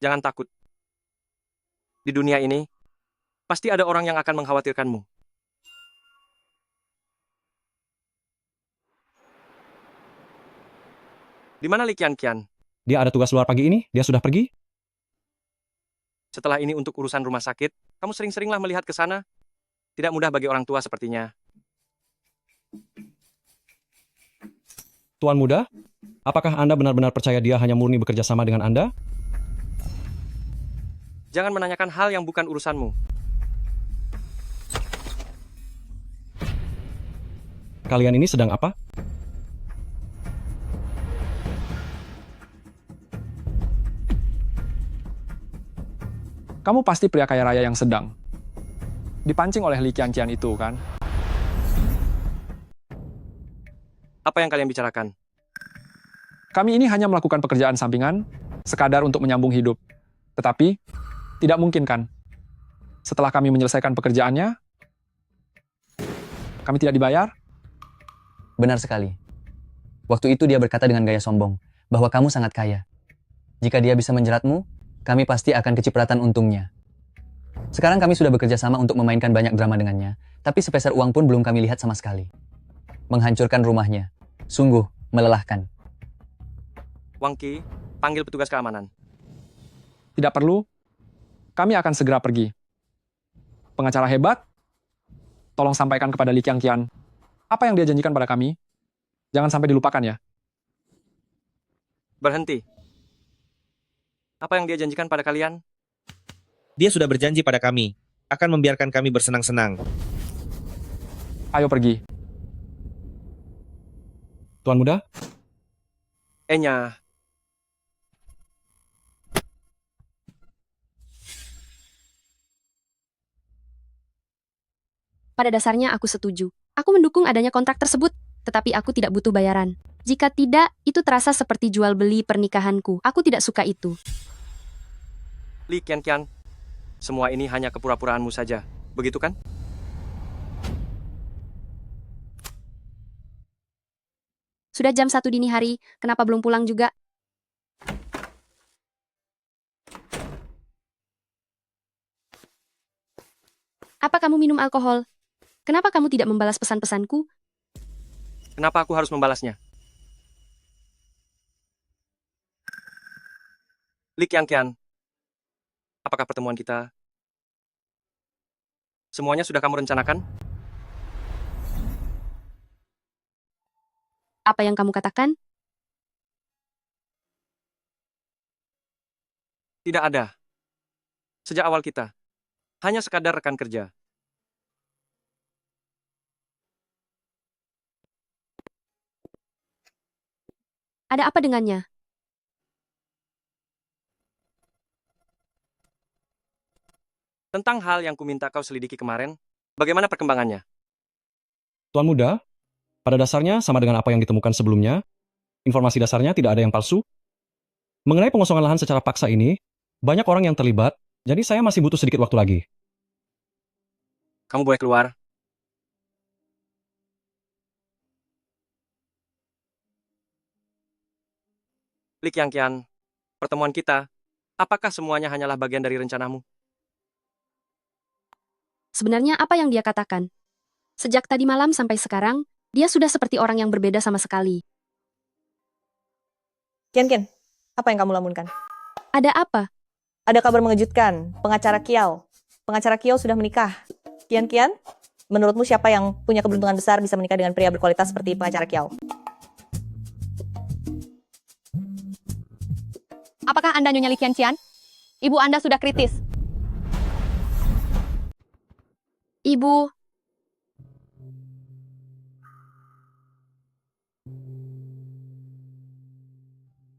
Jangan takut. Di dunia ini, Pasti ada orang yang akan mengkhawatirkanmu. Di mana Li Qianqian? Dia ada tugas luar pagi ini, dia sudah pergi? Setelah ini untuk urusan rumah sakit, kamu sering-seringlah melihat ke sana. Tidak mudah bagi orang tua sepertinya. Tuan muda, apakah Anda benar-benar percaya dia hanya murni bekerja sama dengan Anda? Jangan menanyakan hal yang bukan urusanmu. Kalian ini sedang apa? Kamu pasti pria kaya raya yang sedang dipancing oleh Li Qianqian itu, kan? Apa yang kalian bicarakan? Kami ini hanya melakukan pekerjaan sampingan, sekadar untuk menyambung hidup. Tetapi, tidak mungkin kan? Setelah kami menyelesaikan pekerjaannya, kami tidak dibayar? Benar sekali. Waktu itu dia berkata dengan gaya sombong bahwa kamu sangat kaya. Jika dia bisa menjeratmu, kami pasti akan kecipratan untungnya. Sekarang kami sudah bekerja sama untuk memainkan banyak drama dengannya, tapi sepeser uang pun belum kami lihat sama sekali. Menghancurkan rumahnya. Sungguh melelahkan. Wang Qi, panggil petugas keamanan. Tidak perlu. Kami akan segera pergi. Pengacara hebat, tolong sampaikan kepada Li Qianqian apa yang dia janjikan pada kami. Jangan sampai dilupakan ya. Berhenti. Apa yang dia janjikan pada kalian? Dia sudah berjanji pada kami, akan membiarkan kami bersenang-senang. Ayo pergi. Tuan muda, Enya, Pada dasarnya aku setuju. Aku mendukung adanya kontrak tersebut, tetapi aku tidak butuh bayaran. Jika tidak, itu terasa seperti jual beli pernikahanku. Aku tidak suka itu. Li Qianqian, semua ini hanya kepura-puraanmu saja. Begitu kan? Sudah jam 1 dini hari, kenapa belum pulang juga? Apa kamu minum alkohol? Kenapa kamu tidak membalas pesan-pesanku? Kenapa aku harus membalasnya? Li Qianqian, apakah pertemuan kita semuanya sudah kamu rencanakan? Apa yang kamu katakan? Tidak ada. Sejak awal kita, hanya sekadar rekan kerja. Ada apa dengannya? Tentang hal yang kuminta kau selidiki kemarin, bagaimana perkembangannya? Tuan muda, pada dasarnya sama dengan apa yang ditemukan sebelumnya. Informasi dasarnya tidak ada yang palsu. Mengenai pengosongan lahan secara paksa ini, banyak orang yang terlibat, jadi saya masih butuh sedikit waktu lagi. Kamu boleh keluar. Li Qianqian, pertemuan kita, apakah semuanya hanyalah bagian dari rencanamu? Sebenarnya apa yang dia katakan? Sejak tadi malam sampai sekarang, dia sudah seperti orang yang berbeda sama sekali. Qian, apa yang kamu lamunkan? Ada apa? Ada kabar mengejutkan. Pengacara Kiao sudah menikah. Qian, menurutmu siapa yang punya keberuntungan besar bisa menikah dengan pria berkualitas seperti pengacara Kiao? Apakah Anda Nyonya Li Qianqian? Ibu Anda sudah kritis. Ibu,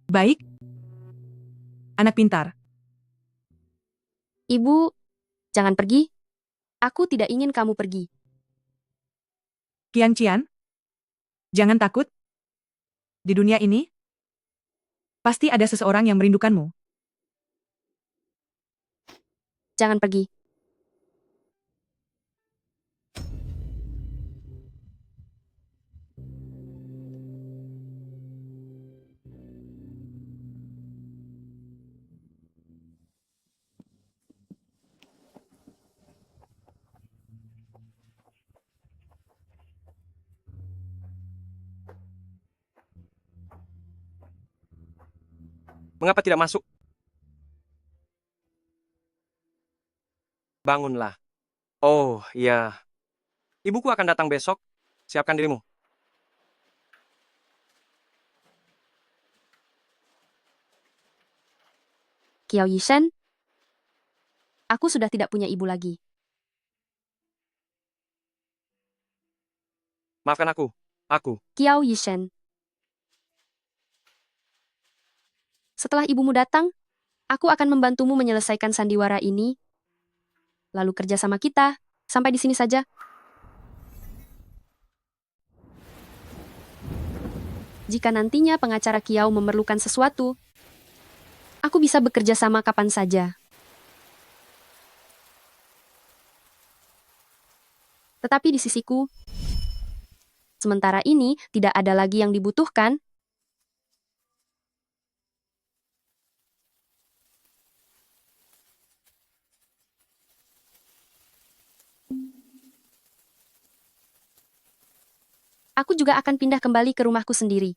Baik. Anak pintar. Ibu, jangan pergi. Aku tidak ingin kamu pergi. Qianqian, jangan takut. Di dunia ini, pasti ada seseorang yang merindukanmu. Jangan pergi. Mengapa tidak masuk? Bangunlah. Oh, iya. Ibuku akan datang besok. Siapkan dirimu. Kiao Yishen, aku sudah tidak punya ibu lagi. Maafkan aku. Aku. Kiao Yishen. Setelah ibumu datang, aku akan membantumu menyelesaikan sandiwara ini. Lalu kerja sama kita. Sampai di sini saja. Jika nantinya pengacara Kiao memerlukan sesuatu, aku bisa bekerja sama kapan saja. Tetapi di sisiku, sementara ini tidak ada lagi yang dibutuhkan. Aku juga akan pindah kembali ke rumahku sendiri.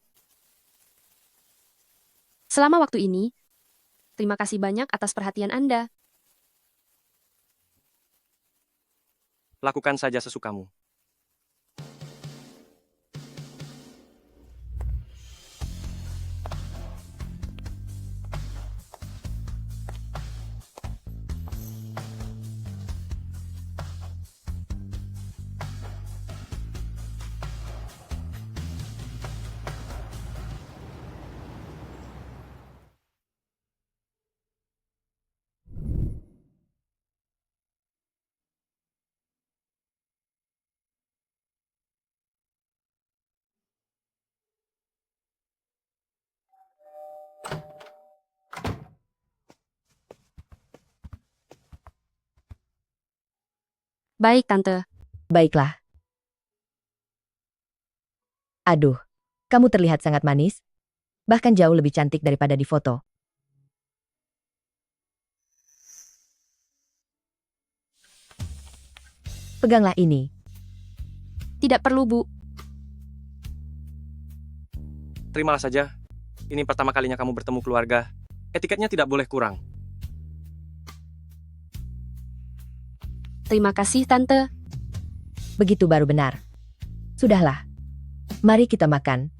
Selama waktu ini, terima kasih banyak atas perhatian Anda. Lakukan saja sesukamu. Baik, Tante. Baiklah. Aduh, kamu terlihat sangat manis. Bahkan jauh lebih cantik daripada di foto. Peganglah ini. Tidak perlu, Bu. Terimalah saja. Ini pertama kalinya kamu bertemu keluarga. Etiketnya tidak boleh kurang. Terima kasih, Tante. Begitu baru benar. Sudahlah. Mari kita makan.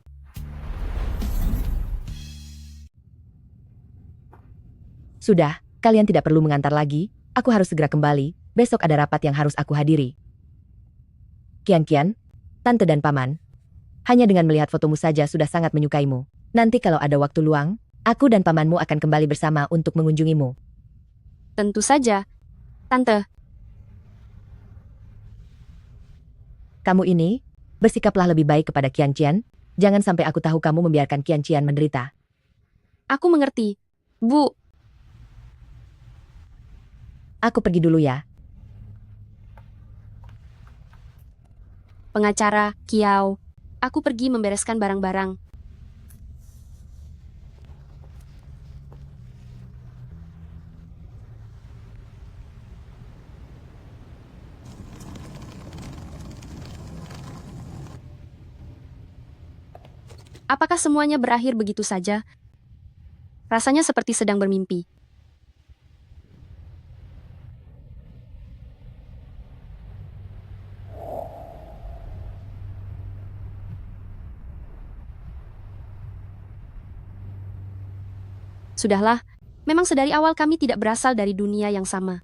Sudah, kalian tidak perlu mengantar lagi. Aku harus segera kembali. Besok ada rapat yang harus aku hadiri. Kian-Kian, Tante dan Paman. Hanya dengan melihat fotomu saja sudah sangat menyukaimu. Nanti kalau ada waktu luang, aku dan pamanmu akan kembali bersama untuk mengunjungimu. Tentu saja, Tante. Kamu ini, bersikaplah lebih baik kepada Qianqian. Jangan sampai aku tahu kamu membiarkan Qianqian menderita. Aku mengerti, Bu. Aku pergi dulu ya. Pengacara, Kiao. Aku pergi membereskan barang-barang. Apakah semuanya berakhir begitu saja? Rasanya seperti sedang bermimpi. Sudahlah, memang sedari awal kami tidak berasal dari dunia yang sama.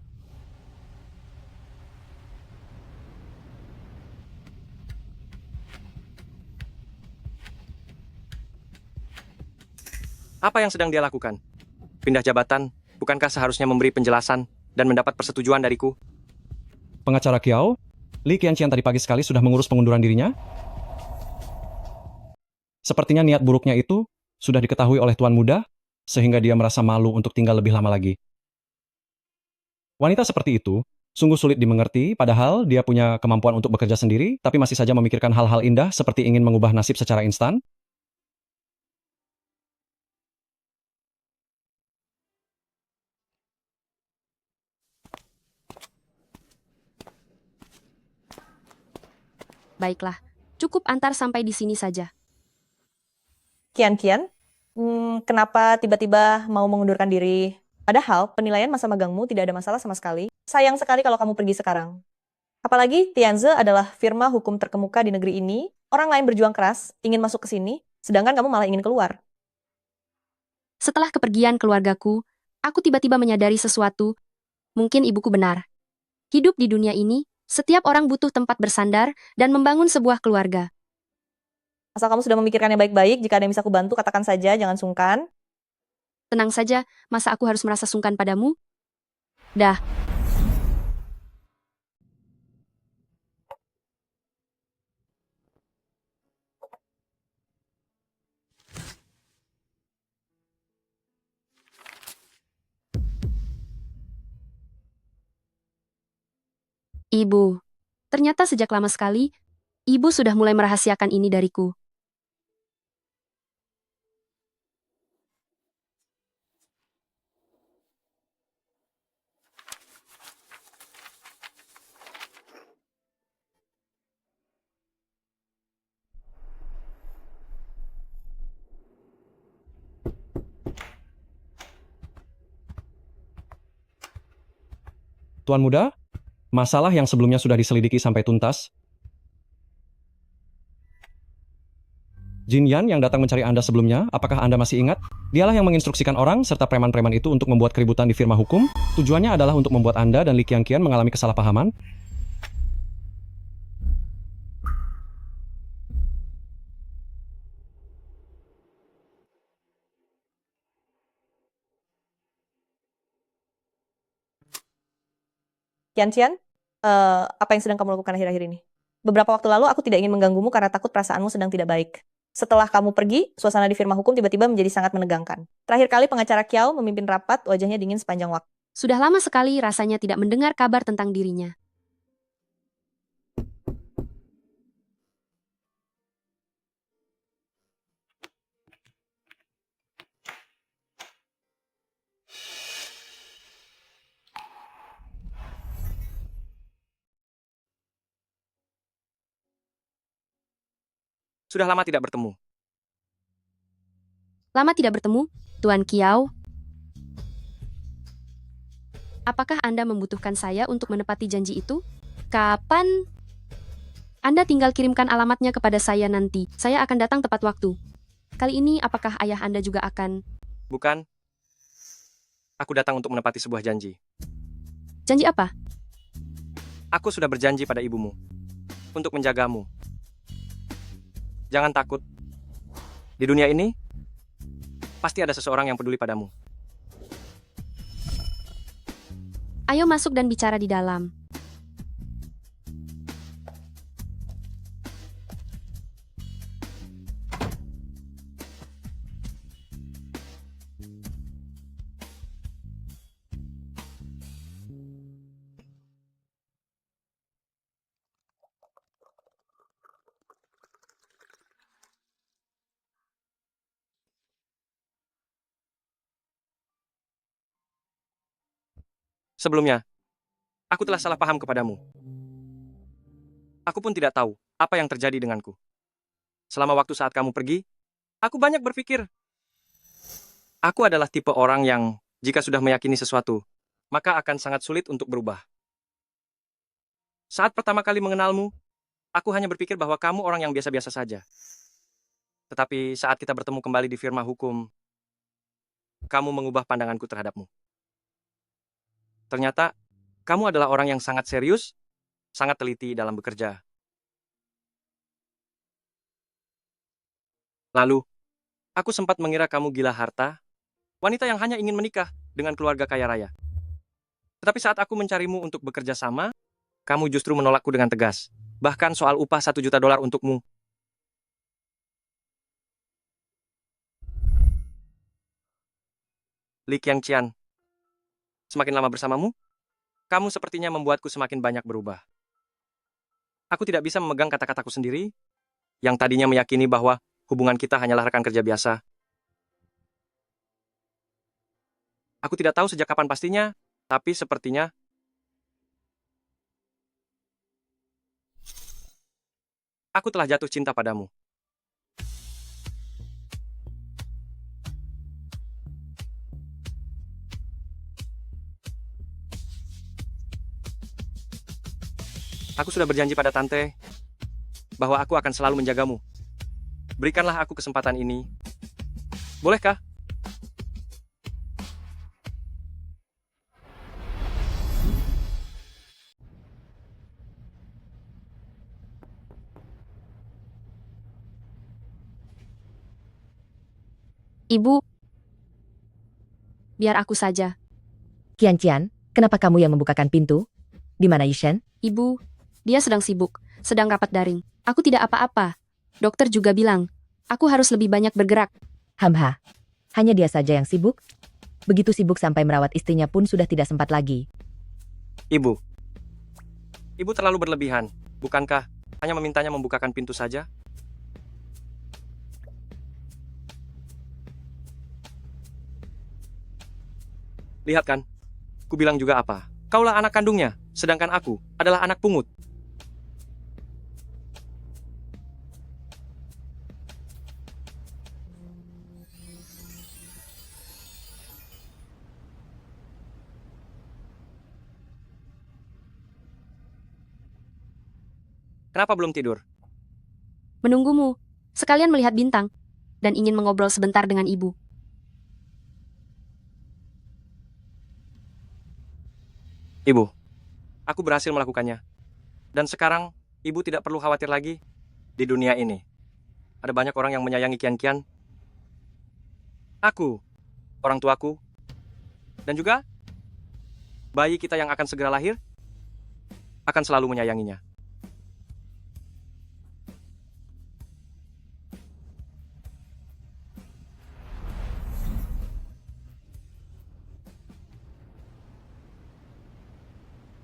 Apa yang sedang dia lakukan? Pindah jabatan? Bukankah seharusnya memberi penjelasan dan mendapat persetujuan dariku? Pengacara Kiao, Li Qianqian tadi pagi sekali sudah mengurus pengunduran dirinya. Sepertinya niat buruknya itu sudah diketahui oleh Tuan Muda, sehingga dia merasa malu untuk tinggal lebih lama lagi. Wanita seperti itu sungguh sulit dimengerti, padahal dia punya kemampuan untuk bekerja sendiri, tapi masih saja memikirkan hal-hal indah seperti ingin mengubah nasib secara instan. Baiklah, cukup antar sampai di sini saja. Kian-Kian, Kenapa tiba-tiba mau mengundurkan diri? Padahal penilaian masa magangmu tidak ada masalah sama sekali. Sayang sekali kalau kamu pergi sekarang. Apalagi Tianze adalah firma hukum terkemuka di negeri ini. Orang lain berjuang keras, ingin masuk ke sini, sedangkan kamu malah ingin keluar. Setelah kepergian keluargaku, aku tiba-tiba menyadari sesuatu. Mungkin ibuku benar. Hidup di dunia ini, setiap orang butuh tempat bersandar dan membangun sebuah keluarga. Asal kamu sudah memikirkannya baik-baik, jika ada yang bisa aku bantu, katakan saja, jangan sungkan. Tenang saja, masa aku harus merasa sungkan padamu? Dah. Ibu, ternyata sejak lama sekali, ibu sudah mulai merahasiakan ini dariku. Tuan Muda, masalah yang sebelumnya sudah diselidiki sampai tuntas. Jin Yan yang datang mencari Anda sebelumnya, apakah Anda masih ingat? Dialah yang menginstruksikan orang serta preman-preman itu untuk membuat keributan di firma hukum. Tujuannya adalah untuk membuat Anda dan Li Qiangqian mengalami kesalahpahaman. Tian, apa yang sedang kamu lakukan akhir-akhir ini? Beberapa waktu lalu aku tidak ingin mengganggumu karena takut perasaanmu sedang tidak baik. Setelah kamu pergi, suasana di firma hukum tiba-tiba menjadi sangat menegangkan. Terakhir kali pengacara Kiao memimpin rapat, wajahnya dingin sepanjang waktu. Sudah lama sekali rasanya tidak mendengar kabar tentang dirinya. Sudah lama tidak bertemu. Lama tidak bertemu, Tuan Kiao. Apakah Anda membutuhkan saya untuk menepati janji itu? Kapan? Anda tinggal kirimkan alamatnya kepada saya nanti. Saya akan datang tepat waktu. Kali ini apakah ayah Anda juga akan? Bukan. Aku datang untuk menepati sebuah janji. Janji apa? Aku sudah berjanji pada ibumu untuk menjagamu. Jangan takut. Di dunia ini, pasti ada seseorang yang peduli padamu. Ayo masuk dan bicara di dalam. Sebelumnya, aku telah salah paham kepadamu. Aku pun tidak tahu apa yang terjadi denganku. Selama waktu saat kamu pergi, aku banyak berpikir. Aku adalah tipe orang yang jika sudah meyakini sesuatu, maka akan sangat sulit untuk berubah. Saat pertama kali mengenalmu, aku hanya berpikir bahwa kamu orang yang biasa-biasa saja. Tetapi saat kita bertemu kembali di firma hukum, kamu mengubah pandanganku terhadapmu. Ternyata, kamu adalah orang yang sangat serius, sangat teliti dalam bekerja. Lalu, aku sempat mengira kamu gila harta, wanita yang hanya ingin menikah dengan keluarga kaya raya. Tetapi saat aku mencarimu untuk bekerja sama, kamu justru menolakku dengan tegas. Bahkan soal upah $1 juta untukmu. Li Qiangqian, semakin lama bersamamu, kamu sepertinya membuatku semakin banyak berubah. Aku tidak bisa memegang kata-kataku sendiri, yang tadinya meyakini bahwa hubungan kita hanyalah rekan kerja biasa. Aku tidak tahu sejak kapan pastinya, tapi sepertinya aku telah jatuh cinta padamu. Aku sudah berjanji pada tante bahwa aku akan selalu menjagamu. Berikanlah aku kesempatan ini. Bolehkah? Ibu, biar aku saja. Qianqian, kenapa kamu yang membukakan pintu? Di mana Yishen? Ibu, dia sedang sibuk, sedang rapat daring. Aku tidak apa-apa. Dokter juga bilang, aku harus lebih banyak bergerak. Hamha, hanya dia saja yang sibuk? Begitu sibuk sampai merawat istrinya pun sudah tidak sempat lagi. Ibu. Ibu terlalu berlebihan, bukankah? Hanya memintanya membukakan pintu saja? Lihat kan? Ku bilang juga apa? Kaulah anak kandungnya, sedangkan aku adalah anak pungut. Kenapa belum tidur? Menunggumu, sekalian melihat bintang, dan ingin mengobrol sebentar dengan ibu. Ibu, aku berhasil melakukannya. Dan sekarang, ibu tidak perlu khawatir lagi. Di dunia ini, ada banyak orang yang menyayangi Qianqian. Aku, orang tuaku, dan juga bayi kita yang akan segera lahir, akan selalu menyayanginya.